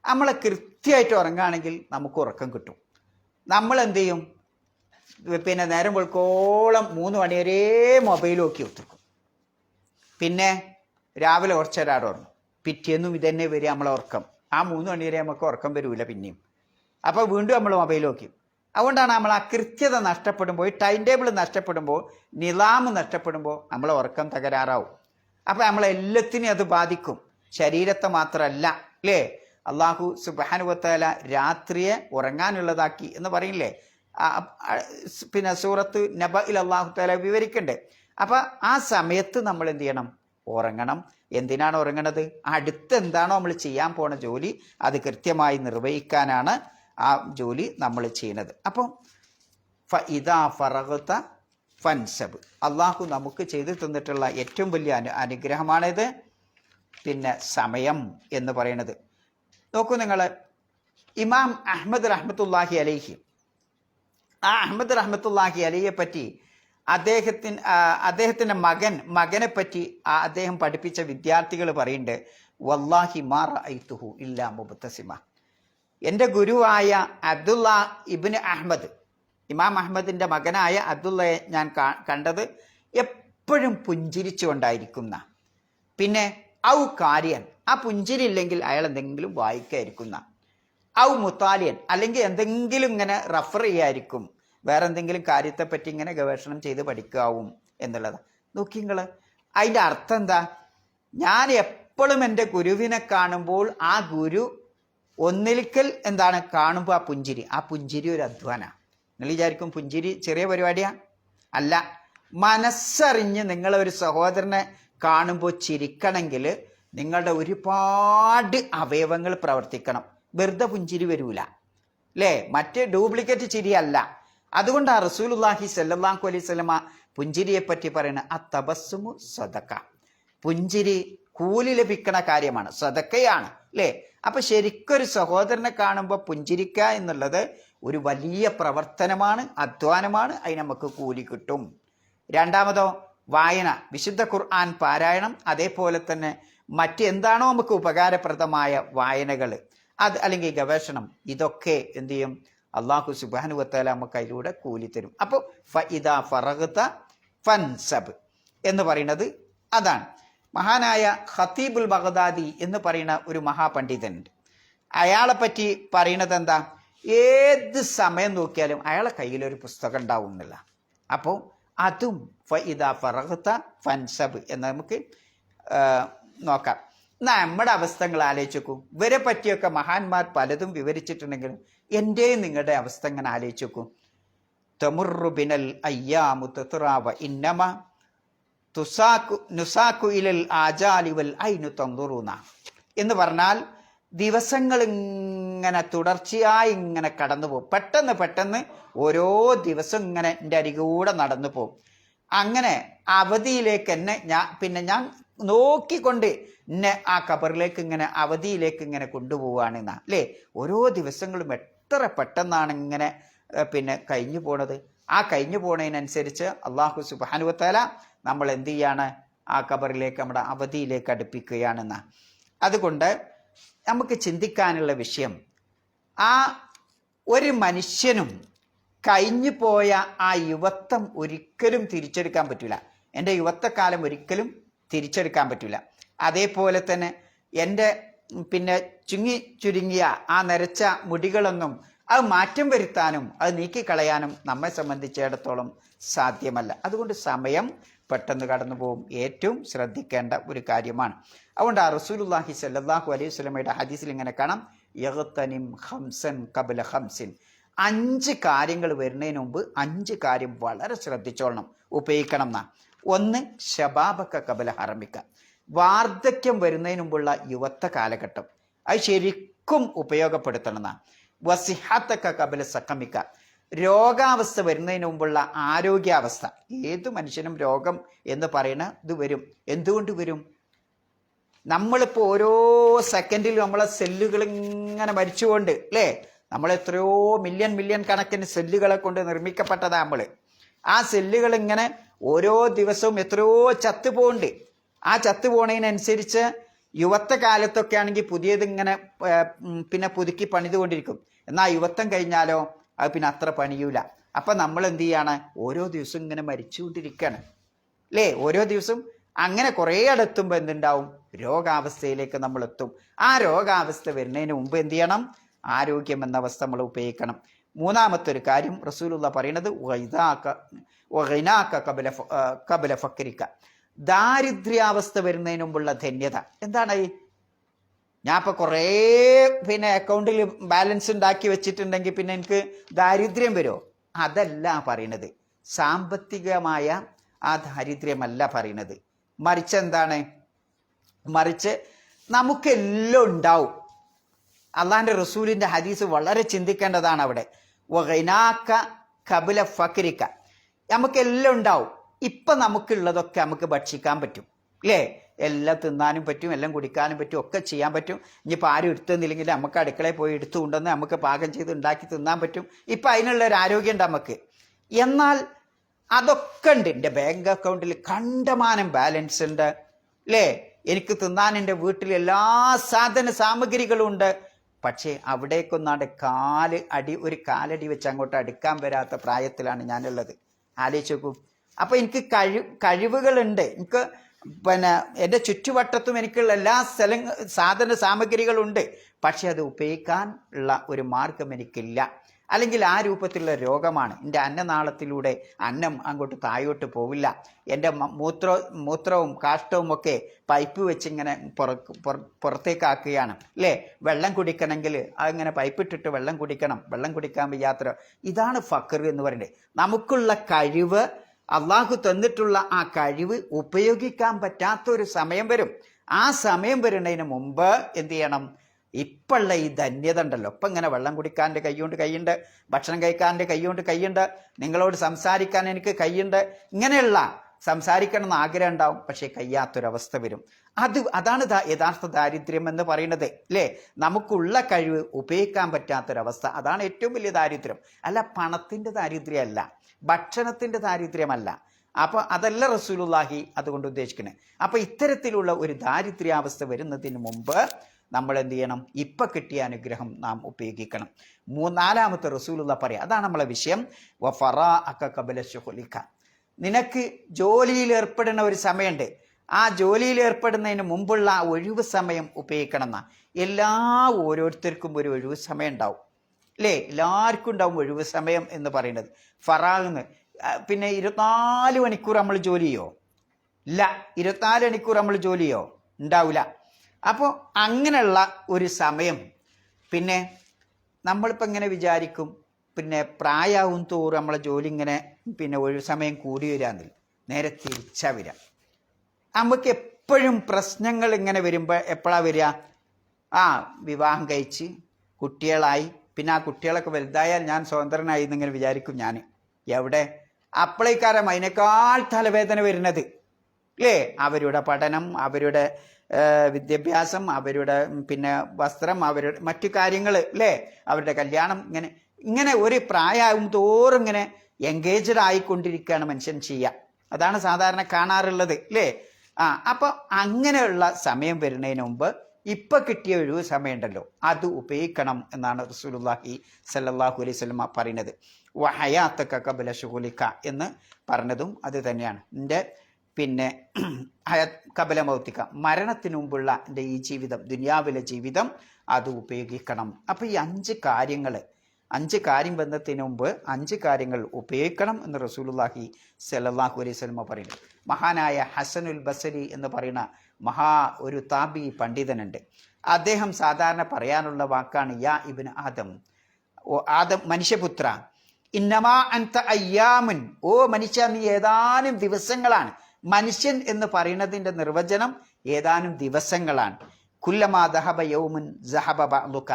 നമ്മളെ കൃത്യമായിട്ട് ഉറങ്ങുകയാണെങ്കിൽ നമുക്ക് ഉറക്കം കിട്ടും. നമ്മൾ എന്ത് ചെയ്യും? പിന്നെ നേരം വെളുക്കോളം 3 മണി വരെ മൊബൈൽ നോക്കി ഒത്തിരിക്കും. പിന്നെ രാവിലെ കുറച്ച് നേരം ഉറങ്ങും. പിറ്റേന്നും ഇതന്നെ വരിക നമ്മളെ ഉറക്കം. ആ 3 മണി വരെ നമുക്ക് ഉറക്കം വരില്ല പിന്നെയും. അപ്പോൾ വീണ്ടും നമ്മൾ മൊബൈൽ നോക്കി. അതുകൊണ്ടാണ് നമ്മൾ ആ കൃത്യത നഷ്ടപ്പെടുമ്പോൾ, ടൈം ടേബിൾ നഷ്ടപ്പെടുമ്പോൾ, നിലാമ് നഷ്ടപ്പെടുമ്പോൾ നമ്മളെ ഉറക്കം തകരാറാവും. അപ്പം നമ്മളെല്ലാത്തിനെയും അത് ബാധിക്കും, ശരീരത്തെ മാത്രമല്ല അല്ലേ? അള്ളാഹു സുബ്ഹാനഹു വ തആല രാത്രിയെ ഉറങ്ങാനുള്ളതാക്കി എന്ന് പറയില്ലേ? പിന്നെ സൂറത്ത് നബയിൽ അള്ളാഹു തആല വിവരിക്കണ്ടേ? അപ്പം ആ സമയത്ത് നമ്മൾ എന്ത് ചെയ്യണം? ഉറങ്ങണം. എന്തിനാണ് ഉറങ്ങണത്? അടുത്തെന്താണോ നമ്മൾ ചെയ്യാൻ പോണ ജോലി അത് കൃത്യമായി നിർവഹിക്കാനാണ് ആ ജോലി നമ്മൾ ചെയ്യുന്നത്. അപ്പം ഇദാ ഫറഗത ഫൻസബ്, അള്ളാഹു നമുക്ക് ചെയ്തു തന്നിട്ടുള്ള ഏറ്റവും വലിയ അനുഗ്രഹമാണിത്. പിന്നെ സമയം എന്ന് പറയുന്നത് നോക്കൂ നിങ്ങൾ. ഇമാം അഹ്മദ് റഹ്മത്തുള്ളാഹി അലൈഹി, ആ അഹ്മദ് റഹ്മത്തുള്ളാഹി അലൈഹിയെ പറ്റി അദ്ദേഹത്തിൻ്റെ മകനെ പറ്റി അദ്ദേഹം പഠിപ്പിച്ച വിദ്യാർത്ഥികൾ പറയുന്നുണ്ട്, വല്ലാഹി മാ റഅയ്തുഹു ഇല്ലാ മുബ്തസിമ. എൻ്റെ ഗുരുവായ അബ്ദുള്ള ഇബ്നു അഹ്മദ്, ഇമാം അഹ്മദിൻ്റെ മകനായ അബ്ദുള്ളയെ ഞാൻ കണ്ടത് എപ്പോഴും പുഞ്ചിരിച്ചുകൊണ്ടായിരിക്കുന്ന. പിന്നെ ഔ കാരിയൻ, ആ പുഞ്ചിരി ഇല്ലെങ്കിൽ അയാൾ എന്തെങ്കിലും വായിക്കായിരിക്കുന്ന. ഔ മുത്താലിയൻ, അല്ലെങ്കിൽ എന്തെങ്കിലും ഇങ്ങനെ റഫർ ചെയ്യായിരിക്കും, വേറെ എന്തെങ്കിലും കാര്യത്തെപ്പറ്റി ഇങ്ങനെ ഗവേഷണം ചെയ്ത് പഠിക്കാവും എന്നുള്ളതാണ്. നോക്കി നിങ്ങൾ, അതിൻ്റെ അർത്ഥം എന്താ? ഞാൻ എപ്പോഴും എൻ്റെ ഗുരുവിനെ കാണുമ്പോൾ ആ ഗുരു ഒന്നിരിക്കൽ എന്താണ് കാണുമ്പോൾ ആ പുഞ്ചിരി ഒരു അധ്വാനമാണ്. നിങ്ങൾ വിചാരിക്കും പുഞ്ചിരി ചെറിയ പരിപാടിയാ? അല്ല. മനസ്സറിഞ്ഞ് നിങ്ങളൊരു സഹോദരനെ കാണുമ്പോൾ ചിരിക്കണമെങ്കിൽ നിങ്ങളുടെ ഒരുപാട് അവയവങ്ങൾ പ്രവർത്തിക്കണം. വെറുതെ പുഞ്ചിരി വരൂല അല്ലേ? മറ്റേ ഡ്യൂപ്ലിക്കേറ്റ് ചിരിയല്ല. അതുകൊണ്ടാണ് റസൂലുള്ളാഹി സ്വല്ലല്ലാഹു അലൈഹി വസല്ലമ പുഞ്ചിരിയെ പറ്റി പറയുന്നത് അത്തബസ്സുമു സദഖ. പുഞ്ചിരി കൂലി ലഭിക്കണ കാര്യമാണ്, സദഖയാണ് അല്ലേ? അപ്പൊ ശരിക്കൊരു സഹോദരനെ കാണുമ്പോൾ പുഞ്ചിരിക്കുക എന്നുള്ളത് ഒരു വലിയ പ്രവർത്തനമാണ്, അധ്വാനമാണ്. അതിന് നമുക്ക് കൂലി കിട്ടും. രണ്ടാമതോ വായന, വിശുദ്ധ ഖുർആൻ പാരായണം, അതേപോലെ തന്നെ മറ്റെന്താണോ നമുക്ക് ഉപകാരപ്രദമായ വായനകൾ, അത് അല്ലെങ്കിൽ ഗവേഷണം, ഇതൊക്കെ എന്ത് ചെയ്യും? അള്ളാഹു സുബ്ഹാനഹു വ തആല നമുക്ക് അതിലൂടെ കൂലി തരും. അപ്പോൾ ഫഇദാ ഫറഗ്ത ഫൻസബ് എന്ന് പറയുന്നത് അതാണ്. മഹാനായ ഖതീബുൽ ബഗ്ദാദി എന്ന് പറയുന്ന ഒരു മഹാപണ്ഡിതനുണ്ട്. അയാളെ പറ്റി പറയുന്നത് എന്താ? ഏത് സമയം നോക്കിയാലും അയാളെ കയ്യിലൊരു പുസ്തകം ഉണ്ടാവും എന്നില്ല. അപ്പോൾ അതും ഫഇദാ ഫറഗ്ത ഫൻസബ് എന്ന് നമുക്ക് നോക്കാം. നമ്മുടെ അവസ്ഥകൾ ആലോചിച്ച് നോക്കൂ. ഇവരെ പറ്റിയൊക്കെ മഹാന്മാർ പലതും വിവരിച്ചിട്ടുണ്ടെങ്കിലും എൻ്റെയും നിങ്ങളുടെ അവസ്ഥ ഇങ്ങനെ ആലോചിച്ച് നോക്കൂ. തമുറു ബിനൽ അയ്യാമു തത്റാവ ഇന്നമ നുസാക്കു ഇലൽ ആജാലി വൽ ഐനു തൻദുറൂന എന്ന് പറഞ്ഞാൽ ദിവസങ്ങൾ ഇങ്ങനെ തുടർച്ചയായി ഇങ്ങനെ കടന്നു പോകും. പെട്ടെന്ന് ഓരോ ദിവസം ഇങ്ങനെ എൻ്റെ അരികൂടെ നടന്നു പോകും. അങ്ങനെ അവധിയിലേക്ക് എന്നെ ഞാൻ നോക്കിക്കൊണ്ട് എന്നെ ആ ഖബറിലേക്ക് ഇങ്ങനെ അവധിയിലേക്ക് ഇങ്ങനെ കൊണ്ടുപോവുകയാണെന്നാ അല്ലേ? ഓരോ ദിവസങ്ങളും എത്ര പെട്ടെന്നാണ് ഇങ്ങനെ കഴിഞ്ഞു പോണത്. ആ കഴിഞ്ഞു പോണതിനനുസരിച്ച് അള്ളാഹു സുബ്ഹാനഹു വ തആല നമ്മൾ എന്ത് ചെയ്യാണ്? ആ ഖബറിലേക്ക്, നമ്മുടെ അവധിയിലേക്ക് അടുപ്പിക്കുകയാണെന്ന. അതുകൊണ്ട് നമുക്ക് ചിന്തിക്കാനുള്ള വിഷയം, ആ ഒരു മനുഷ്യനും കഴിഞ്ഞു പോയ ആ യുവത്വം ഒരിക്കലും തിരിച്ചെടുക്കാൻ പറ്റില്ല. എൻ്റെ യുവത്വകാലം ഒരിക്കലും തിരിച്ചെടുക്കാൻ പറ്റില്ല. അതേപോലെ തന്നെ എൻ്റെ ചുരുങ്ങിയ ആ നരച്ച മുടികളൊന്നും അത് മാറ്റം വരുത്താനും അത് നീക്കിക്കളയാനും നമ്മെ സംബന്ധിച്ചിടത്തോളം സാധ്യമല്ല. അതുകൊണ്ട് സമയം പെട്ടെന്ന് കടന്നു പോകും. ഏറ്റവും ശ്രദ്ധിക്കേണ്ട ഒരു കാര്യമാണ്. അതുകൊണ്ട് ആ റസൂലുള്ളാഹി സ്വല്ലല്ലാഹു അലൈഹി വസല്ലമയുടെ ഹദീസിൽ ഇങ്ങനെ കാണാം, യഗ്തനിം ഖംസൻ ഖബ്ല ഖംസിൻ. 5 കാര്യങ്ങൾ വരുന്നതിന് മുമ്പ് 5 കാര്യം വളരെ ശ്രദ്ധിച്ചോളണം, ഉപയോഗിക്കണം എന്നാ. 1 ശബാബക ഖബ്ല ഹറമിക, വാർദ്ധക്യം വരുന്നതിന് മുമ്പുള്ള യുവത്വ കാലഘട്ടം. അത് ശരിക്കും ഉപയോഗപ്പെടുത്തണം എന്നാണ്. വസിഹത്തക്ക കബല സക്കമിക്ക, രോഗാവസ്ഥ വരുന്നതിന് മുമ്പുള്ള ആരോഗ്യാവസ്ഥ. ഏതു മനുഷ്യനും രോഗം എന്ന് പറയുന്ന ഇത് വരും. എന്തുകൊണ്ട് വരും? നമ്മളിപ്പോൾ ഓരോ സെക്കൻഡിലും നമ്മളെ സെല്ലുകൾ ഇങ്ങനെ മരിച്ചുകൊണ്ട് അല്ലേ, നമ്മൾ എത്രയോ മില്യൺ കണക്കിന് സെല്ലുകളെ കൊണ്ട് നിർമ്മിക്കപ്പെട്ടതാണ് നമ്മൾ. ആ സെല്ലുകൾ ഇങ്ങനെ ഓരോ ദിവസവും എത്രയോ ചത്തുപോകുന്നുണ്ട്. ആ ചത്തുപോണതിനനുസരിച്ച് യുവത്വ കാലത്തൊക്കെ ആണെങ്കിൽ പുതിയത് ഇങ്ങനെ പിന്നെ പുതുക്കി പണിതുകൊണ്ടിരിക്കും. എന്നാൽ യുവത്വം കഴിഞ്ഞാലോ അത് പിന്നെ അത്ര പണിയൂല. അപ്പം നമ്മൾ എന്ത് ചെയ്യാണ്? ഓരോ ദിവസവും ഇങ്ങനെ മരിച്ചുകൊണ്ടിരിക്കുകയാണ് അല്ലേ? ഓരോ ദിവസവും അങ്ങനെ കുറേ അടുത്തുമ്പോൾ എന്തുണ്ടാവും? രോഗാവസ്ഥയിലേക്ക് നമ്മൾ എത്തും. ആ രോഗാവസ്ഥ വരുന്നതിന് മുമ്പ് എന്ത് ചെയ്യണം? ആരോഗ്യം എന്ന അവസ്ഥ നമ്മൾ ഉപയോഗിക്കണം. മൂന്നാമത്തെ ഒരു കാര്യം റസൂലുള്ള പറയുന്നത് കബല ഫക്രിക്ക, ദാരിദ്ര്യാവസ്ഥ വരുന്നതിന് മുമ്പുള്ള ധന്യത. എന്താണ്? ഞാൻ ഇപ്പം കുറേ പിന്നെ അക്കൗണ്ടിൽ ബാലൻസ് ഉണ്ടാക്കി വെച്ചിട്ടുണ്ടെങ്കിൽ പിന്നെ എനിക്ക് ദാരിദ്ര്യം വരുമോ? അതല്ല പറയണത്. സാമ്പത്തികമായ ആ ദാരിദ്ര്യമല്ല പറയണത്. മറിച്ച് എന്താണ്? മറിച്ച് നമുക്കെല്ലാം ഉണ്ടാവും. അള്ളാഹിൻ്റെ റസൂലിൻ്റെ ഹദീസ് വളരെ ചിന്തിക്കേണ്ടതാണ് അവിടെ. വഗൈനാക്ക കബല ഫക്രിക്ക, നമുക്കെല്ലാം ഉണ്ടാവും. ഇപ്പം നമുക്കുള്ളതൊക്കെ നമുക്ക് ഭക്ഷിക്കാൻ പറ്റും അല്ലേ? എല്ലാം തിന്നാനും പറ്റും, എല്ലാം കുടിക്കാനും പറ്റും, ഒക്കെ ചെയ്യാൻ പറ്റും. ഇനിയിപ്പോൾ ആരും എടുത്തുന്നില്ലെങ്കിൽ നമുക്ക് അടുക്കളയിൽ പോയി എടുത്തു കൊണ്ടുവന്ന് നമുക്ക് പാകം ചെയ്ത് ഉണ്ടാക്കി തിന്നാൻ പറ്റും. ഇപ്പം അതിനുള്ളൊരു ആരോഗ്യം ഉണ്ട് നമുക്ക്. എന്നാൽ അതൊക്കെ ഉണ്ട്. എൻ്റെ ബാങ്ക് അക്കൗണ്ടിൽ കണ്ടമാനം ബാലൻസ് ഉണ്ട് അല്ലേ? എനിക്ക് തിന്നാൻ എൻ്റെ വീട്ടിൽ എല്ലാ സാധന സാമഗ്രികളും ഉണ്ട്. പക്ഷേ അവിടേക്കൊന്നാണ്ട് ഒരു കാലടി വെച്ച് അങ്ങോട്ട് അടുക്കാൻ വരാത്ത പ്രായത്തിലാണ് ഞാനുള്ളത്. ആലോചിച്ച് നോക്കൂ. അപ്പോൾ എനിക്ക് കഴിവുകളുണ്ട്. എനിക്ക് പിന്നെ എൻ്റെ ചുറ്റുവട്ടത്തും എനിക്കുള്ള എല്ലാ സാധന സാമഗ്രികളുണ്ട്. പക്ഷെ അത് ഉപയോഗിക്കാൻ ഉള്ള ഒരു മാർഗം എനിക്കില്ല. അല്ലെങ്കിൽ ആ രൂപത്തിലുള്ള രോഗമാണ്. എൻ്റെ അന്നനാളത്തിലൂടെ അന്നം അങ്ങോട്ട് താഴോട്ട് പോവില്ല. എൻ്റെ മൂത്രവും കാഷ്ടവും ഒക്കെ പൈപ്പ് വെച്ചിങ്ങനെ പുറത്തേക്കാക്കുകയാണ് അല്ലേ? വെള്ളം കുടിക്കണമെങ്കിൽ അതിങ്ങനെ പൈപ്പിട്ടിട്ട് വെള്ളം കുടിക്കണം. വെള്ളം കുടിക്കാൻ വയ്യാത്ത ഇതാണ് ഫഖർ എന്ന് പറയുന്നത്. നമുക്കുള്ള കഴിവ്, അള്ളാഹു തന്നിട്ടുള്ള ആ കഴിവ് ഉപയോഗിക്കാൻ പറ്റാത്തൊരു സമയം വരും. ആ സമയം വരുന്നതിന് മുമ്പ് എന്ത് ചെയ്യണം? ഇപ്പോഴുള്ള ഈ ധന്യത ഉണ്ടല്ലോ, ഇപ്പം ഇങ്ങനെ വെള്ളം കുടിക്കാൻ്റെ കൈകൊണ്ട് കൈയുണ്ട്, ഭക്ഷണം കഴിക്കാൻ്റെ കൈകൊണ്ട് കൈയുണ്ട്, നിങ്ങളോട് സംസാരിക്കാൻ എനിക്ക് കൈയുണ്ട്, ഇങ്ങനെയുള്ള സംസാരിക്കണം എന്ന് ആഗ്രഹം ഉണ്ടാവും. പക്ഷേ കഴിയാത്തൊരവസ്ഥ വരും. അതാണ് യഥാർത്ഥ ദാരിദ്ര്യം എന്ന് പറയുന്നത് അല്ലേ? നമുക്കുള്ള കഴിവ് ഉപയോഗിക്കാൻ പറ്റാത്തൊരവസ്ഥ. അതാണ് ഏറ്റവും വലിയ ദാരിദ്ര്യം. അല്ല പണത്തിൻ്റെ ദാരിദ്ര്യമല്ല, ഭക്ഷണത്തിൻ്റെ ദാരിദ്ര്യമല്ല. അപ്പോൾ അതല്ല റസൂലുള്ളാഹി അതുകൊണ്ട് ഉദ്ദേശിക്കുന്നത്. അപ്പോൾ ഇത്തരത്തിലുള്ള ഒരു ദാരിദ്ര്യാവസ്ഥ വരുന്നതിന് മുമ്പ് നമ്മൾ എന്ത് ചെയ്യണം? ഇപ്പം കിട്ടിയ അനുഗ്രഹം നാം ഉപയോഗിക്കണം. നാലാമത്തെ റസൂലുള്ള പറയാം, അതാണ് നമ്മളെ വിഷയം. വഫറാ അക്ക കബല ശുഹുലിക്ക, നിനക്ക് ജോലിയിൽ ഏർപ്പെടുന്ന ഒരു സമയമുണ്ട്. ആ ജോലിയിൽ ഏർപ്പെടുന്നതിന് മുമ്പുള്ള ആ ഒഴിവ് സമയം ഉപയോഗിക്കണം എന്നാ. ഓരോരുത്തർക്കും ഒരു ഒഴിവ് സമയം ഉണ്ടാവും അല്ലേ? എല്ലാവർക്കും ഉണ്ടാവും ഒഴിവ് സമയം എന്ന് പറയുന്നത്. ഫറാന്ന് പിന്നെ 24 മണിക്കൂർ നമ്മൾ ജോലി ചെയ്യോ? ഇല്ല. 24 മണിക്കൂർ നമ്മൾ ജോലി ചെയ്യോ? ഉണ്ടാവില്ല. അപ്പോൾ അങ്ങനെയുള്ള ഒരു സമയം പിന്നെ നമ്മളിപ്പോൾ ഇങ്ങനെ വിചാരിക്കും, പിന്നെ പ്രായമാവും തോറും നമ്മളെ ജോലി ഇങ്ങനെ പിന്നെ ഒഴിവ് സമയം കൂടി വരാന്നില്ല. നേരെ തിരിച്ചാ വരിക. നമുക്ക് എപ്പോഴും പ്രശ്നങ്ങൾ ഇങ്ങനെ വരുമ്പോൾ എപ്പോഴാണ് വരിക? വിവാഹം കഴിച്ച് കുട്ടികളായി, പിന്നെ ആ കുട്ടികളൊക്കെ വലുതായാൽ ഞാൻ സ്വതന്ത്രനായി എന്നിങ്ങനെ വിചാരിക്കും ഞാൻ. എവിടെ? അപ്പോഴേക്കാരം അതിനേക്കാൾ തലവേദന വരുന്നത് അല്ലേ? അവരുടെ പഠനം, അവരുടെ വിദ്യാഭ്യാസം, അവരുടെ പിന്നെ വസ്ത്രം, അവരുടെ മറ്റു കാര്യങ്ങൾ അല്ലേ? അവരുടെ കല്യാണം, ഇങ്ങനെ ഒരു പ്രായമാകും തോറും ഇങ്ങനെ എൻഗേജ്ഡ് ആയിക്കൊണ്ടിരിക്കുകയാണ് മനുഷ്യൻ ചെയ്യുക. അതാണ് സാധാരണ കാണാറുള്ളത് അല്ലേ? അപ്പോൾ അങ്ങനെയുള്ള സമയം വരുന്നതിന് മുമ്പ് ഇപ്പം കിട്ടിയ ഒഴിവ് സമയമുണ്ടല്ലോ അത് ഉപയോഗിക്കണം എന്നാണ് റസൂലുള്ളാഹി സ്വല്ലല്ലാഹു അലൈഹി വസല്ലം പറയുന്നത്. വഹയാത്തക ഖബല ശുഗുലിക എന്ന് പറഞ്ഞതും അത് തന്നെയാണ്. എൻ്റെ പിന്നെ ഖബല മൗതിക, മരണത്തിന് മുമ്പുള്ള എൻ്റെ ഈ ജീവിതം, ദുനിയാവിലെ ജീവിതം അത് ഉപയോഗിക്കണം. അപ്പോൾ ഈ 5 കാര്യം ബന്ധത്തിന് മുമ്പ് 5 കാര്യങ്ങൾ ഉപയോഗിക്കണം എന്ന് റസൂലുള്ളാഹി സ്വല്ലല്ലാഹു അലൈഹി വസല്ലം പറയുന്നത്. മഹാനായ ഹസനുൽ ബസരി എന്ന് പറയുന്ന ഒരു താബി പണ്ഡിതനുണ്ട്. അദ്ദേഹം സാധാരണ പറയാനുള്ള വാക്കാണ് യാ ഇബ്നു ആദം, മനുഷ്യപുത്ര, ഇന്നമാ അൻത അയ്യാമുൻ, ഓ മനുഷ്യ നീ ഏതാനും ദിവസങ്ങളാണ്. മനുഷ്യൻ എന്ന് പറയുന്നതിൻ്റെ നിർവചനം ഏതാനും ദിവസങ്ങളാണ്. കുല്ലമാ ദഹബ യൗമുൻ സഹബ ബഅ്ദുക.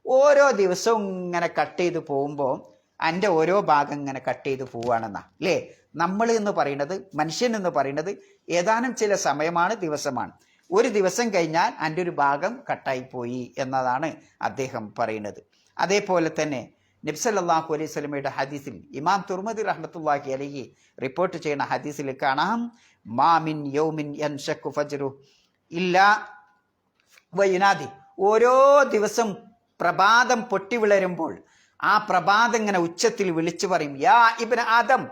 ഓരോ ദിവസവും ഇങ്ങനെ കട്ട് ചെയ്ത് പോകുമ്പോൾ എൻ്റെ ഓരോ ഭാഗം ഇങ്ങനെ കട്ട് ചെയ്ത് പോവുകയാണെന്നാ അല്ലേ. നമ്മൾ എന്ന് പറയുന്നത്, മനുഷ്യൻ എന്ന് പറയുന്നത് ഏതാനും ചില സമയമാണ്, ദിവസമാണ്. ഒരു ദിവസം കഴിഞ്ഞാൽ എൻ്റെ ഒരു ഭാഗം കട്ടായി പോയി എന്നതാണ് അദ്ദേഹം പറയുന്നത്. അതേപോലെ തന്നെ നബി സല്ലല്ലാഹു അലൈഹി വസല്ലമയുടെ ഹദീസിൽ ഇമാം തുർമുദി റഹ്മത്തുള്ളാഹി അലൈഹി റിപ്പോർട്ട് ചെയ്യുന്ന ഹദീസിൽ കാണാം, മാമിൻ യൗമിൻ യൻഷഖു ഫജ്റു ഇല്ലാ വയുനാദി. ഓരോ ദിവസം പ്രഭാതം പൊട്ടി വിളരുമ്പോൾ ആ പ്രഭാതം ഇങ്ങനെ ഉച്ചത്തിൽ വിളിച്ചു പറയും, യാ ഇബ്ന ആദം,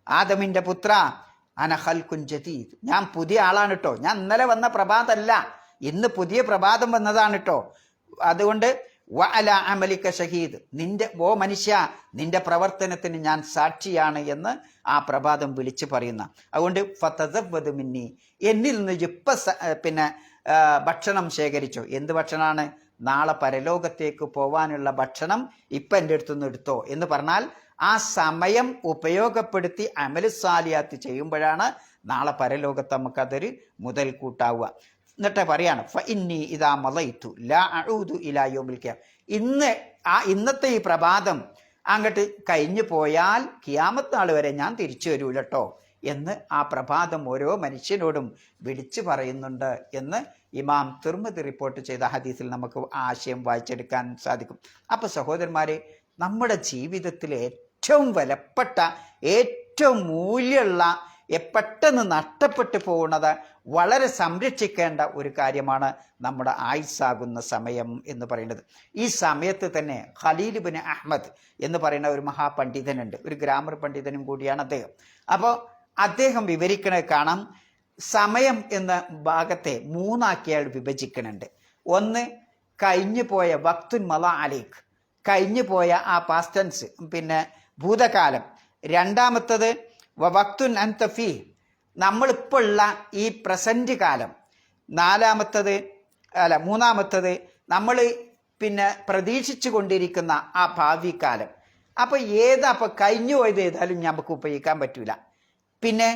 ആദമിന്റെ പുത്ര, അന ഖൽഖുൻ ജദീദ്, ഞാൻ പുതിയ ആളാണ് കേട്ടോ, ഞാൻ ഇന്നലെ വന്ന പ്രഭാതമല്ല, ഇന്ന് പുതിയ പ്രഭാതം വന്നതാണ് കേട്ടോ. അതുകൊണ്ട് വഅല അമലിക ഷഹീദ്, നിന്റെ ഓ മനുഷ്യ, നിന്റെ പ്രവർത്തനത്തിന് ഞാൻ സാക്ഷിയാണ് എന്ന് ആ പ്രഭാതം വിളിച്ചു പറയുന്ന. അതുകൊണ്ട് ഫതസവ്വദ് മിന്നി, എന്നിൽ നിന്ന് ഇപ്പം ഭക്ഷണം ശേഖരിച്ചോ. എന്ത് ഭക്ഷണമാണ്? നാളെ പരലോകത്തേക്ക് പോവാനുള്ള ഭക്ഷണം ഇപ്പം എൻ്റെ അടുത്തുനിന്ന് എടുത്തോ എന്ന് പറഞ്ഞാൽ ആ സമയം ഉപയോഗപ്പെടുത്തി അമലു സാലിയാത്ത് ചെയ്യുമ്പോഴാണ് നാളെ പരലോകത്ത് നമുക്കതൊരു മുതൽ കൂട്ടാവുക. എന്നിട്ട് പറയാണ്, ഫഇന്നി ഇദാ മളൈതു ലാ അഊദു ഇലാ യൗമിൽ ഖിയാമ, ഇന്നത്തെ ഈ പ്രഭാതം അങ്ങോട്ട് കഴിഞ്ഞു പോയാൽ ഖിയാമത്ത് നാൾ വരെ ഞാൻ തിരിച്ചു വരൂല കേട്ടോ എന്ന് ആ പ്രഭാതം ഓരോ മനുഷ്യനോടും വിളിച്ചു പറയുന്നുണ്ട് എന്ന് ഇമാം തുർമുദി റിപ്പോർട്ട് ചെയ്ത ഹദീസിൽ നമുക്ക് ആശയം വായിച്ചെടുക്കാൻ സാധിക്കും. അപ്പോൾ സഹോദരന്മാരെ, നമ്മുടെ ജീവിതത്തിലെ ഏറ്റവും വിലപ്പെട്ട, ഏറ്റവും മൂല്യമുള്ള, പെട്ടെന്ന് നഷ്ടപ്പെട്ടു പോകുന്നത്, വളരെ സംരക്ഷിക്കേണ്ട ഒരു കാര്യമാണ് നമ്മുടെ ആയുസ്സാകുന്ന സമയം എന്ന് പറയുന്നത്. ഈ സമയത്ത് തന്നെ ഖലീൽ ഇബ്നു അഹ്മദ് എന്ന് പറയുന്ന ഒരു മഹാപണ്ഡിതനുണ്ട്, ഒരു ഗ്രാമർ പണ്ഡിതനും കൂടിയാണ് അദ്ദേഹം. അപ്പോൾ അദ്ദേഹം വിവരിക്കണത് കാണാം, സമയം എന്ന ഭാഗത്തെ മൂന്നാക്കി അയാൾ വിഭജിക്കുന്നുണ്ട്. ഒന്ന്, കഴിഞ്ഞു പോയ വക്തുൻ മല അലീഖ്, കഴിഞ്ഞു പോയ ആ പാസ്റ്റൻസ്, ഭൂതകാലം. രണ്ടാമത്തത് വക്തുൻ അൻതഫി, നമ്മളിപ്പോൾ ഉള്ള ഈ പ്രസന്റ് കാലം. മൂന്നാമത്തത് നമ്മൾ പ്രതീക്ഷിച്ചു കൊണ്ടിരിക്കുന്ന ആ ഭാവി കാലം. അപ്പോൾ അപ്പോൾ കഴിഞ്ഞു പോയത് ഏതായാലും നമുക്ക് ഉപയോഗിക്കാൻ പറ്റൂല. പിന്നെ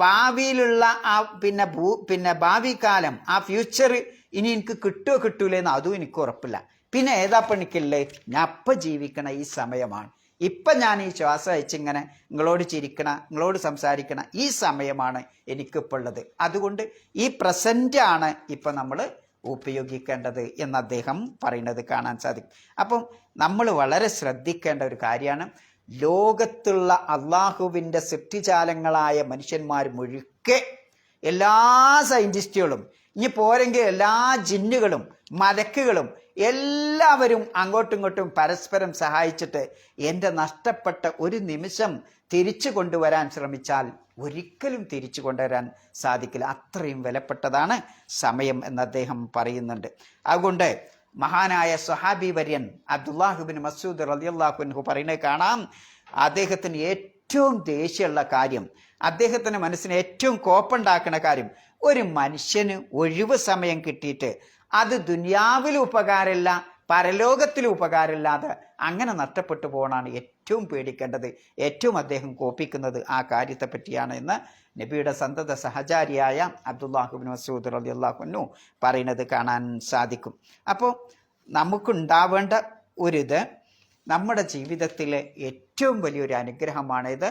ഭാവിയിലുള്ള ആ ഭാവി കാലം, ആ ഫ്യൂച്ചർ ഇനി എനിക്ക് കിട്ടുമോ കിട്ടൂലെന്ന് അതും എനിക്ക് ഉറപ്പില്ല. പിന്നെ ഏതാപ്പണിക്കുള്ളത്? ഞാൻ അപ്പം ജീവിക്കണ ഈ സമയമാണ്, ഇപ്പം ഞാൻ ഈ ശ്വാസം അയച്ചിങ്ങനെ നിങ്ങളോട് ചിരിക്കണ, നിങ്ങളോട് സംസാരിക്കണ ഈ സമയമാണ് എനിക്കിപ്പോൾ ഉള്ളത്. അതുകൊണ്ട് ഈ പ്രസൻ്റാണ് ഇപ്പം നമ്മൾ ഉപയോഗിക്കേണ്ടത് എന്ന് അദ്ദേഹം പറയുന്നത് കാണാൻ സാധിക്കും. അപ്പം നമ്മൾ വളരെ ശ്രദ്ധിക്കേണ്ട ഒരു കാര്യമാണ്, ലോകത്തുള്ള അള്ളാഹുവിൻ്റെ സൃഷ്ടിജാലങ്ങളായ മനുഷ്യന്മാർ മുഴുക്കെ, എല്ലാ സയൻറ്റിസ്റ്റുകളും, ഇനി പോരെങ്കിൽ എല്ലാ ജിന്നുകളും മലക്കുകളും എല്ലാവരും അങ്ങോട്ടും ഇങ്ങോട്ടും പരസ്പരം സഹായിച്ചിട്ട് എൻ്റെ നഷ്ടപ്പെട്ട ഒരു നിമിഷം തിരിച്ചു കൊണ്ടുവരാൻ ശ്രമിച്ചാൽ ഒരിക്കലും തിരിച്ചു കൊണ്ടുവരാൻ സാധിക്കില്ല. അത്രയും വിലപ്പെട്ടതാണ് സമയം എന്ന് അദ്ദേഹം പറയുന്നുണ്ട്. അതുകൊണ്ട് മഹാനായ സ്വഹാബി വര്യൻ അബ്ദുല്ലാഹ് ഇബ്നു മസ്ഊദ് റളിയല്ലാഹു അൻഹു പറയുന്നത് കാണാം, അദ്ദേഹത്തിന് ഏറ്റവും ദേഷ്യമുള്ള കാര്യം, അദ്ദേഹത്തിൻ്റെ മനസ്സിന് ഏറ്റവും കോപ്പുണ്ടാക്കുന്ന കാര്യം, ഒരു മനുഷ്യന് ഒഴിവ് സമയം കിട്ടിയിട്ട് അത് ദുനിയാവിൽ ഉപകാരമില്ല, പരലോകത്തിൽ ഉപകാരമില്ലാതെ അങ്ങനെ നഷ്ടപ്പെട്ടു പോകണമാണ് ഏറ്റവും പേടിക്കേണ്ടത്. ഏറ്റവും അദ്ദേഹം കോപ്പിക്കുന്നത് ആ കാര്യത്തെ പറ്റിയാണ് എന്ന് നബിയുടെ സന്തത സഹചാരിയായ അബ്ദുല്ലാഹ് ഇബ്നു മസ്ഊദ് റളിയല്ലാഹു അൻഹു പറയുന്നത് കാണാൻ സാധിക്കും. അപ്പോൾ നമുക്കുണ്ടാവേണ്ട ഒരിത്, നമ്മുടെ ജീവിതത്തിലെ ഏറ്റവും വലിയൊരു അനുഗ്രഹമാണിത്.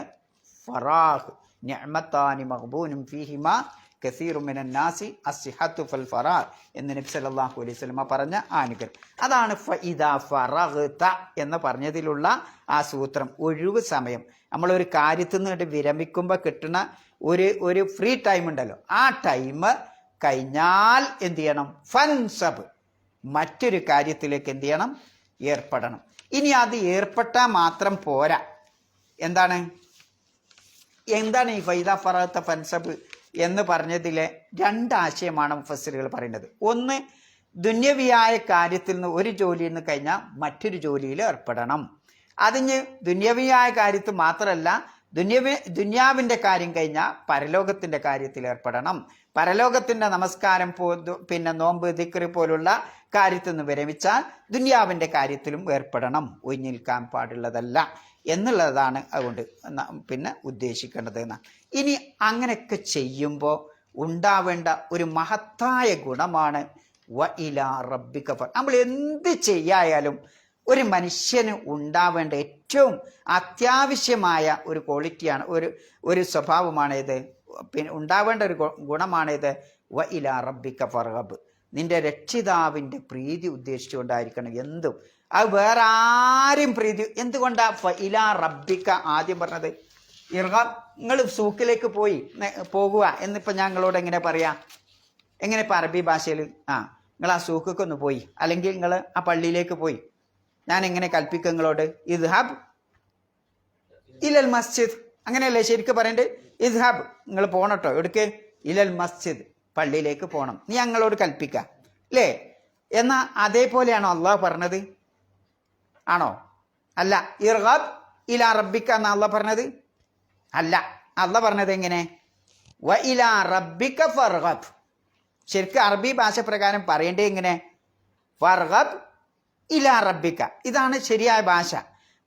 ഫറാഹ് നിഅമത്താനി മഗ്ബൂനും ഫീഹിമാ കസീറു മിനൻ നാസി അസ്സിഹത്തു ഫൽ ഫറാഹ് എന്ന് നബി സല്ലല്ലാഹു അലൈഹി വസല്ലമ പറഞ്ഞ ആ അനുഗ്രഹം. അതാണ് ഫഇദാ ഫറഗ്ത എന്ന് പറഞ്ഞതിലുള്ള ആ സൂത്രം. ഒഴിവ് സമയം, നമ്മളൊരു കാര്യത്തിൽ നിന്ന് വിരമിക്കുമ്പോൾ കിട്ടുന്ന ഒരു ഫ്രീ ടൈം ഉണ്ടല്ലോ, ആ ടൈം കഴിഞ്ഞാൽ എന്ത് ചെയ്യണം? ഫൻസബ്, മറ്റൊരു കാര്യത്തിലേക്ക് എന്ത് ചെയ്യണം? ഏർപ്പെടണം. ഇനി അത് ഏർപ്പെട്ടാൽ മാത്രം പോരാ. എന്താണ് ഈ ഫൈദ ഫറഗ്ത ഫൻസബ് എന്ന് പറഞ്ഞതിലെ രണ്ടാശയമാണ് മുഫസ്സിറുകൾ പറയുന്നത്. ഒന്ന്, ദുന്യവിയായ കാര്യത്തിൽ നിന്ന് ഒരു ജോലിയിൽ നിന്ന് കഴിഞ്ഞാൽ മറ്റൊരു ജോലിയിൽ ഏർപ്പെടണം. അതിന് ദുന്യവിയായ കാര്യത്തിൽ മാത്രമല്ല, ദുന്യാവിൻ്റെ കാര്യം കഴിഞ്ഞാൽ പരലോകത്തിൻ്റെ കാര്യത്തിൽ ഏർപ്പെടണം. പരലോകത്തിൻ്റെ നമസ്കാരം നോമ്പ് ദിക്ർ പോലുള്ള കാര്യത്തിൽ നിന്ന് വിരമിച്ചാൽ ദുന്യാവിൻ്റെ കാര്യത്തിലും ഏർപ്പെടണം. ഒഴിഞ്ഞു നിൽക്കാൻ പാടുള്ളതല്ല എന്നുള്ളതാണ് അതുകൊണ്ട് ഉദ്ദേശിക്കേണ്ടത്. ഇനി അങ്ങനെയൊക്കെ ചെയ്യുമ്പോൾ ഉണ്ടാവേണ്ട ഒരു മഹത്തായ ഗുണമാണ് വ ഇലാ റബ്ബിക. നമ്മൾ എന്ത് ചെയ്യായാലും ഒരു മനുഷ്യന് ഉണ്ടാവേണ്ട ഏറ്റവും അത്യാവശ്യമായ ഒരു ക്വാളിറ്റിയാണ്, ഒരു സ്വഭാവമാണിത്. പിന്നെ ഉണ്ടാവേണ്ട ഒരു ഗുണമാണിത്. വ ഇലാ റബ്ബിക ഫർഗബ്. നിന്റെ രക്ഷിതാവിൻ്റെ പ്രീതി ഉദ്ദേശിച്ചുകൊണ്ടായിരിക്കണം എന്തും. അത് വേറെ ആരും പ്രീതി എന്തുകൊണ്ടാ ഇലാ റബ്ബിക ആദ്യം പറഞ്ഞത്? നിങ്ങൾ സൂക്കിലേക്ക് പോകുക എന്നിപ്പോൾ ഞങ്ങളോട് എങ്ങനെ പറയാ? എങ്ങനെ ഇപ്പം അറബി ഭാഷയിൽ നിങ്ങൾ ആ സൂക്കൊക്കെ ഒന്ന് പോയി, അല്ലെങ്കിൽ നിങ്ങൾ ആ പള്ളിയിലേക്ക് പോയി, ഞാൻ എങ്ങനെ കൽപ്പിക്കുക നിങ്ങളോട്? ഇദ്ഹബ് ഇലൽ മസ്ജിദ്, അങ്ങനെയല്ലേ ശരിക്കും പറയണ്ടേ? ഇദ്ഹബ്, നിങ്ങൾ പോണട്ടോ എടുക്ക്, ഇലൽ മസ്ജിദ്, പള്ളിയിലേക്ക് പോകണം, നീ ഞങ്ങളോട് കൽപ്പിക്കുക അല്ലേ? എന്നാൽ അതേപോലെയാണോ അള്ളാഹ് പറഞ്ഞത്? ആണോ? അല്ല. ഇർഗബ് ഇലാ റബ്ബിക എന്നാ അള്ളാഹ് പറഞ്ഞത്? അല്ല. അള്ളാഹ് പറഞ്ഞത് എങ്ങനെ? വ ഇലാ റബ്ബിക ഫർഗബ്. ശരിക്കും അറബി ഭാഷ പ്രകാരം പറയേണ്ടത് എങ്ങനെ? ഫർഗബ് ഇലാ റബ്ബിക, ഇതാണ് ശരിയായ ഭാഷ.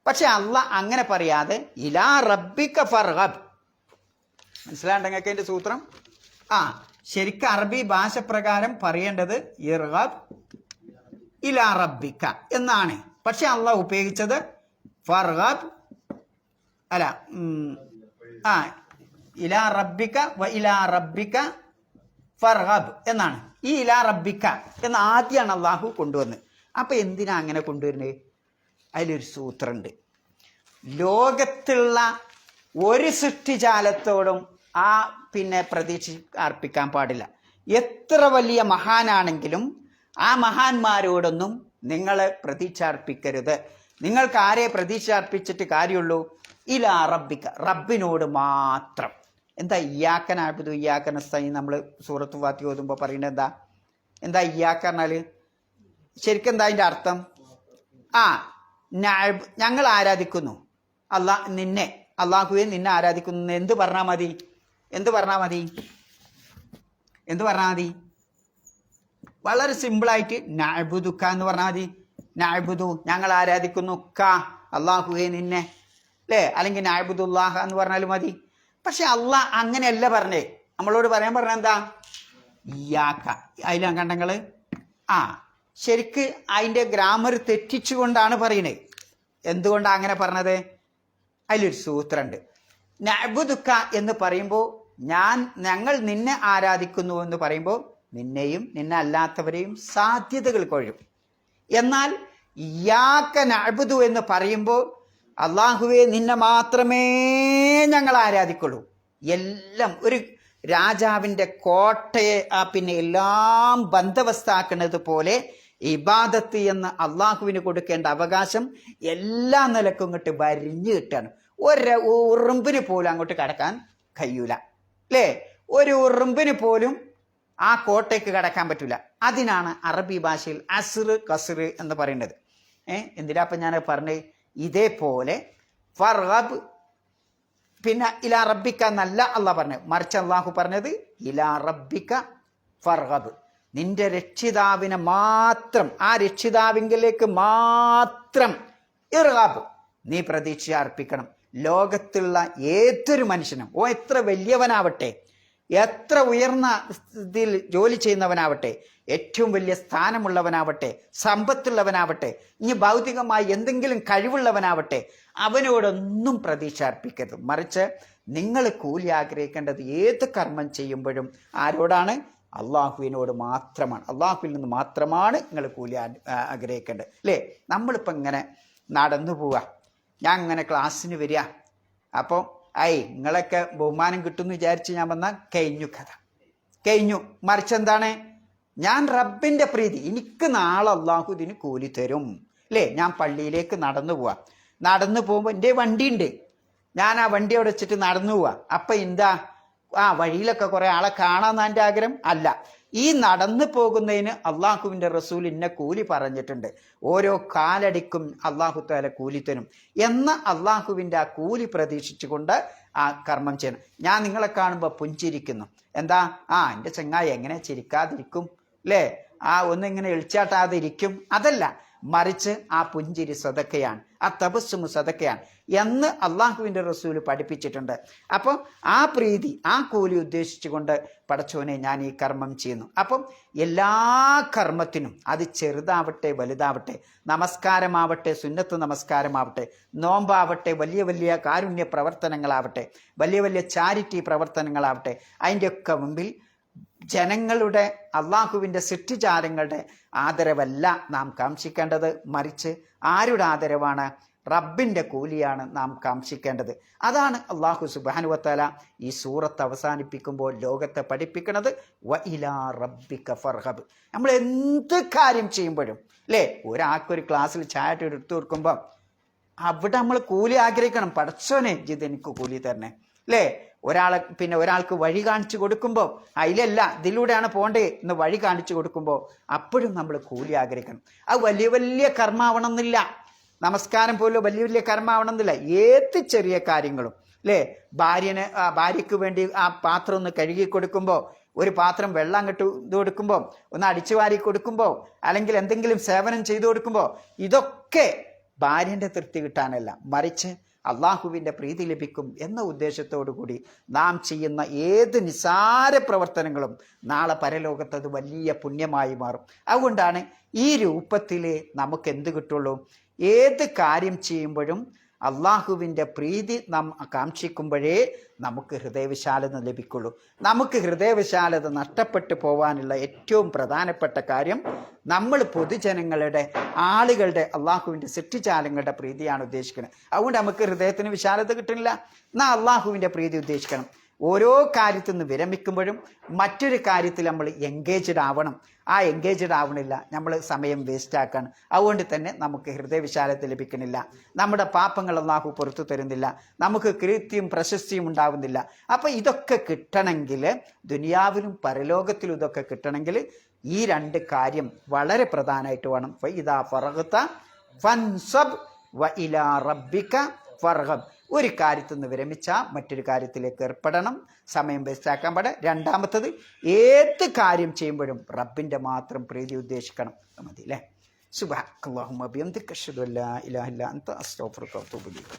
പക്ഷെ അള്ളാഹ് അങ്ങനെ പറയാതെ ഇലാ റബ്ബിക ഫർഗബ്. മനസ്സിലാണ്ട് നിങ്ങൾക്ക് അതിൻ്റെ സൂത്രം? ശരിക്കും അറബി ഭാഷ പ്രകാരം പറയേണ്ടത് ഇർഗബ് ഇലാ റബ്ബിക എന്നാണ്. പക്ഷെ അള്ളാഹ് ഉപയോഗിച്ചത് ഫർഗബ് അല്ല, ഇലാ റബ്ബിക വ ഇലാ റബ്ബിക ഫർഗബ് എന്നാണ്. ഈ ഇലാ റബ്ബിക എന്ന് ആദ്യമാണ് അള്ളാഹു കൊണ്ടുവന്നത്. അപ്പം എന്തിനാ അങ്ങനെ കൊണ്ടുവരുന്നത്? അതിലൊരു സൂത്രമുണ്ട്. ലോകത്തുള്ള ഒരു സൃഷ്ടിജാലത്തോടും പ്രതീക്ഷ അർപ്പിക്കാൻ പാടില്ല. എത്ര വലിയ മഹാനാണെങ്കിലും ആ മഹാന്മാരോടൊന്നും നിങ്ങൾ പ്രതീക്ഷ അർപ്പിക്കരുത്. നിങ്ങൾക്ക് ആരെ പ്രതീക്ഷ അർപ്പിച്ചിട്ട് കാര്യമുള്ളൂ? ഇലാ റബ്ബിക, റബ്ബിനോട് മാത്രം. എന്താ ഇയ്യാക നഅ്ബുദു ഇയ്യാക നസ്തഈൻ നമ്മൾ സൂറത്ത് ഫാത്തിഹ ഓതുമ്പോൾ പറയുന്നത് എന്താ ഇയ്യാക പറഞ്ഞാൽ? ശരിക്കും എന്താ അതിൻ്റെ അർത്ഥം? ഞങ്ങൾ ആരാധിക്കുന്നു നിന്നെ, അള്ളാഹുവെ നിന്നെ ആരാധിക്കുന്നു. എന്ത് പറഞ്ഞാൽ മതി? വളരെ സിമ്പിളായിട്ട് നഅ്ബുദുക എന്ന് പറഞ്ഞാൽ മതി. നഅ്ബുദു, ഞങ്ങൾ ആരാധിക്കുന്നു, അള്ളാഹുവെ നിന്നെ, അല്ലേ? അല്ലെങ്കിൽ നഅ്ബുദുല്ലാഹ എന്ന് പറഞ്ഞാലും മതി. പക്ഷെ അള്ളാഹ് അങ്ങനെയല്ല പറഞ്ഞേ. നമ്മളോട് പറയാൻ പറഞ്ഞ എന്താ? ഇയ്യാക. അതിലാണ് കണ്ടങ്ങൾ ശരിക്ക് അതിൻ്റെ ഗ്രാമർ തെറ്റിച്ചുകൊണ്ടാണ് പറയുന്നത്. എന്തുകൊണ്ടാണ് അങ്ങനെ പറഞ്ഞത്? അതിലൊരു സൂത്രമുണ്ട്. നഅ്ബുദുക എന്ന് പറയുമ്പോൾ ഞങ്ങൾ നിന്നെ ആരാധിക്കുന്നു എന്ന് പറയുമ്പോൾ നിന്നെയും നിന്നെ അല്ലാത്തവരെയും സാധ്യതകൾ കൊഴും. എന്നാൽ ഇയ്യാക നഅ്ബുദു എന്ന് പറയുമ്പോൾ അള്ളാഹുവെ നിന്നെ മാത്രമേ ഞങ്ങൾ ആരാധിക്കുള്ളൂ. എല്ലാം ഒരു രാജാവിൻ്റെ കോട്ടയെ എല്ലാം ബന്ദവസ്ഥാക്കുന്നത് പോലെ ഇബാദത്ത് എന്ന അള്ളാഹുവിന് കൊടുക്കേണ്ട അവകാശം എല്ലാ നിലക്കും ഇങ്ങോട്ട് വരിഞ്ഞു കിട്ടുകയാണ്. ഒരു ഉറുമ്പിന് പോലും അങ്ങോട്ട് കടക്കാൻ കഴിയൂല, അല്ലേ? ഒരു ഉറുമ്പിന് പോലും ആ കോട്ടയ്ക്ക് കടക്കാൻ പറ്റൂല. അതിനാണ് അറബി ഭാഷയിൽ അസ്ർ കസ്ർ എന്ന് പറയുന്നത്. എന്തിനാ അപ്പം ഞാൻ പറഞ്ഞത്? ഇതേപോലെ ഫർഗബ് ഇലാ റബ്ബിക എന്നല്ല അള്ളാഹ് പറഞ്ഞത്, മറിച്ച് അള്ളാഹു പറഞ്ഞത് ഇലാ റബ്ബിക ഫർഗബ്. നിന്റെ രക്ഷിതാവിനെ മാത്രം, ആ രക്ഷിതാവിങ്കിലേക്ക് മാത്രം ഇർഗബ്, നീ പ്രതീക്ഷ അർപ്പിക്കണം. ലോകത്തുള്ള ഏതൊരു മനുഷ്യനും, എത്ര വലിയവനാവട്ടെ, എത്ര ഉയർന്ന ഇതിൽ ജോലി ചെയ്യുന്നവനാവട്ടെ, ഏറ്റവും വലിയ സ്ഥാനമുള്ളവനാവട്ടെ, സമ്പത്തുള്ളവനാവട്ടെ, ഇനി ഭൗതികമായി എന്തെങ്കിലും കഴിവുള്ളവനാവട്ടെ, അവനോടൊന്നും പ്രതീക്ഷ അർപ്പിക്കരുത്. മറിച്ച് നിങ്ങൾ കൂലി ആഗ്രഹിക്കേണ്ടത് ഏത് കർമ്മം ചെയ്യുമ്പോഴും ആരോടാണ്? അള്ളാഹുവിനോട് മാത്രമാണ്. അള്ളാഹുവിൽ നിന്ന് മാത്രമാണ് നിങ്ങൾ കൂലി ആഗ്രഹിക്കേണ്ടത്, അല്ലേ? നമ്മളിപ്പോൾ ഇങ്ങനെ നടന്നു പോവുക, ഞാൻ ഇങ്ങനെ ക്ലാസ്സിന് വരിക, അപ്പോൾ നിങ്ങളൊക്കെ ബഹുമാനം കിട്ടുമെന്ന് വിചാരിച്ച് ഞാൻ വന്നാൽ കഴിഞ്ഞു, കഥ കഴിഞ്ഞു. മറിച്ചെന്താണ്? ഞാൻ റബ്ബിൻ്റെ പ്രീതി, എനിക്ക് നാളെ അള്ളാഹു ഇതിന് കൂലി തരും, അല്ലേ? ഞാൻ പള്ളിയിലേക്ക് നടന്നു പോവാം. നടന്നു പോകുമ്പോൾ എൻ്റെ വണ്ടിയുണ്ട്, ഞാൻ ആ വണ്ടി അവിടെ വെച്ചിട്ട് നടന്നു പോവാം. അപ്പം എന്താ വഴിയിലൊക്കെ കുറേ ആളെ കാണാമെന്ന് എൻ്റെ ആഗ്രഹം അല്ല. ഈ നടന്നു പോകുന്നതിന് അള്ളാഹുവിൻ്റെ റസൂൽ ഇന്ന കൂലി പറഞ്ഞിട്ടുണ്ട്. ഓരോ കാലടിക്കും അള്ളാഹു തആല കൂലി തരും എന്ന അള്ളാഹുവിൻ്റെ ആ കൂലി പ്രതീക്ഷിച്ചുകൊണ്ട് ആ കർമ്മം ചെയ്യണം. ഞാൻ നിങ്ങളെ കാണുമ്പോൾ പുഞ്ചിരിക്കുന്നു. എന്താ? എൻ്റെ ചങ്ങായി എങ്ങനെ ചിരിക്കാതിരിക്കും, അല്ലേ? ഒന്നിങ്ങനെ എളിച്ചാട്ടാതിരിക്കും, അതല്ല. മറിച്ച് ആ പുഞ്ചിരി സദക്കയാണ്, ആ തബസ്സുമു സദക്കയാണ് എന്ന് അള്ളാഹുവിൻ്റെ റസൂല് പഠിപ്പിച്ചിട്ടുണ്ട്. അപ്പോൾ ആ പ്രീതി, ആ കൂലി ഉദ്ദേശിച്ചുകൊണ്ട് പടച്ചോനെ ഞാൻ ഈ കർമ്മം ചെയ്യുന്നു. അപ്പം എല്ലാ കർമ്മത്തിനും, അത് ചെറുതാവട്ടെ വലുതാവട്ടെ, നമസ്കാരമാവട്ടെ, സുന്നത്ത് നമസ്കാരമാവട്ടെ, നോമ്പാവട്ടെ, വലിയ വലിയ കാരുണ്യ പ്രവർത്തനങ്ങളാവട്ടെ, വലിയ വലിയ ചാരിറ്റി പ്രവർത്തനങ്ങളാവട്ടെ, അതിൻ്റെയൊക്കെ മുമ്പിൽ ജനങ്ങളുടെ, അള്ളാഹുവിൻ്റെ സൃഷ്ടിജാലങ്ങളുടെ ആദരവല്ല നാം കാംക്ഷിക്കേണ്ടത്. മറിച്ച് ആരുടെ ആദരവാണ്? റബ്ബിൻ്റെ കൂലിയാണ് നാം കാംക്ഷിക്കേണ്ടത്. അതാണ് അള്ളാഹു സുബ്ഹാനഹു വ തആല ഈ സൂറത്ത് അവസാനിപ്പിക്കുമ്പോൾ ലോകത്തെ പഠിപ്പിക്കുന്നത്. വ ഇലാ റബ്ബിക ഫർഹബ്. നമ്മൾ എന്ത് കാര്യം ചെയ്യുമ്പോഴും അല്ലേ, ഒരാൾക്കൊരു ക്ലാസ്സിൽ ചായ എടുത്തു കൊടുക്കുമ്പോൾ അവിടെ നമ്മൾ കൂലി ആഗ്രഹിക്കണം. പടച്ചോനെ ഇത് എനിക്ക് കൂലി തരണേ അല്ലേ. ഒരാൾക്ക് വഴി കാണിച്ചു കൊടുക്കുമ്പോൾ അതിലല്ല, ഇതിലൂടെയാണ് പോണ്ടേ എന്ന് വഴി കാണിച്ചു കൊടുക്കുമ്പോൾ അപ്പോഴും നമ്മൾ കൂലി ആഗ്രഹിക്കണം. അത് വലിയ വലിയ കർമ്മാവണമെന്നില്ല, നമസ്കാരം പോലും വലിയ വലിയ കർമ്മാവണമെന്നില്ല. ഏത് ചെറിയ കാര്യങ്ങളും അല്ലേ, ഭാര്യയ്ക്ക് വേണ്ടി ആ പാത്രം ഒന്ന് കഴുകി കൊടുക്കുമ്പോൾ, ഒരു പാത്രം വെള്ളം അങ്ങോട്ട് ഇത് കൊടുക്കുമ്പോൾ, ഒന്ന് അടിച്ചു വാരി കൊടുക്കുമ്പോൾ, അല്ലെങ്കിൽ എന്തെങ്കിലും സേവനം ചെയ്തു കൊടുക്കുമ്പോൾ, ഇതൊക്കെ ഭാര്യൻ്റെ തൃപ്തി കിട്ടാനല്ല, മറിച്ച് അള്ളാഹുവിൻ്റെ പ്രീതി ലഭിക്കും എന്ന ഉദ്ദേശത്തോടു കൂടി നാം ചെയ്യുന്ന ഏത് നിസാര പ്രവർത്തനങ്ങളും നാളെ പരലോകത്ത് അത് വലിയ പുണ്യമായി മാറും. അതുകൊണ്ടാണ് ഈ രൂപത്തിൽ നമുക്ക് എന്ത് കിട്ടുള്ളൂ? ഏത് കാര്യം ചെയ്യുമ്പോഴും അള്ളാഹുവിൻ്റെ പ്രീതി നാം കാംക്ഷിക്കുമ്പോഴേ നമുക്ക് ഹൃദയവിശാലത ലഭിക്കുള്ളൂ. നമുക്ക് ഹൃദയവിശാലത നഷ്ടപ്പെട്ടു പോകാനുള്ള ഏറ്റവും പ്രധാനപ്പെട്ട കാര്യം നമ്മൾ പൊതുജനങ്ങളുടെ, ആളുകളുടെ, അള്ളാഹുവിൻ്റെ സൃഷ്ടിജാലങ്ങളുടെ പ്രീതിയാണ് ഉദ്ദേശിക്കുന്നത്. അതുകൊണ്ട് നമുക്ക് ഹൃദയത്തിന് വിശാലത കിട്ടുന്നില്ല. എന്നാൽ അള്ളാഹുവിൻ്റെ പ്രീതി ഉദ്ദേശിക്കണം. ഓരോ കാര്യത്തിൽ നിന്ന് വിരമിക്കുമ്പോഴും മറ്റൊരു കാര്യത്തിൽ നമ്മൾ എൻഗേജ്ഡ് ആവണം. ആ എൻഗേജ്ഡ് ആവണില്ല, നമ്മൾ സമയം വേസ്റ്റ് ആക്കാണ്. അതുകൊണ്ട് തന്നെ നമുക്ക് ഹൃദയവിശാലത ലഭിക്കുന്നില്ല, നമ്മുടെ പാപങ്ങൾ അല്ലാഹു പുറത്തു തരുന്നില്ല, നമുക്ക് കീർത്തിയും പ്രശസ്തിയും ഉണ്ടാവുന്നില്ല. അപ്പം ഇതൊക്കെ കിട്ടണമെങ്കിൽ, ദുനിയാവിലും പരലോകത്തിലും ഇതൊക്കെ കിട്ടണമെങ്കിൽ ഈ രണ്ട് കാര്യം വളരെ പ്രധാനമായിട്ട് വേണം. ഫഇദാ ഫറഗ്ത ഫൻസബ് വ ഇലാ റബ്ബിക ഫർഗബ്. ഒരു കാര്യത്തിൽ നിന്ന് വിരമിച്ചാൽ മറ്റൊരു കാര്യത്തിലേക്ക് ഏർപ്പെടണം, സമയം വേസ്റ്റാക്കാൻ പാടില്ല. രണ്ടാമത്തത്, ഏത് കാര്യം ചെയ്യുമ്പോഴും റബ്ബിൻ്റെ മാത്രം പ്രീതി ഉദ്ദേശിക്കണം. മതി അല്ലേ. സുബ്ഹാനക്കല്ലാഹുമ്മ ബിഹംദിക അശ്ഹദു അല്ലാ ഇലാഹ ഇല്ലാ അൻത അസ്തഗ്ഫിറുക വ അത്തൂബു ഇലൈക്.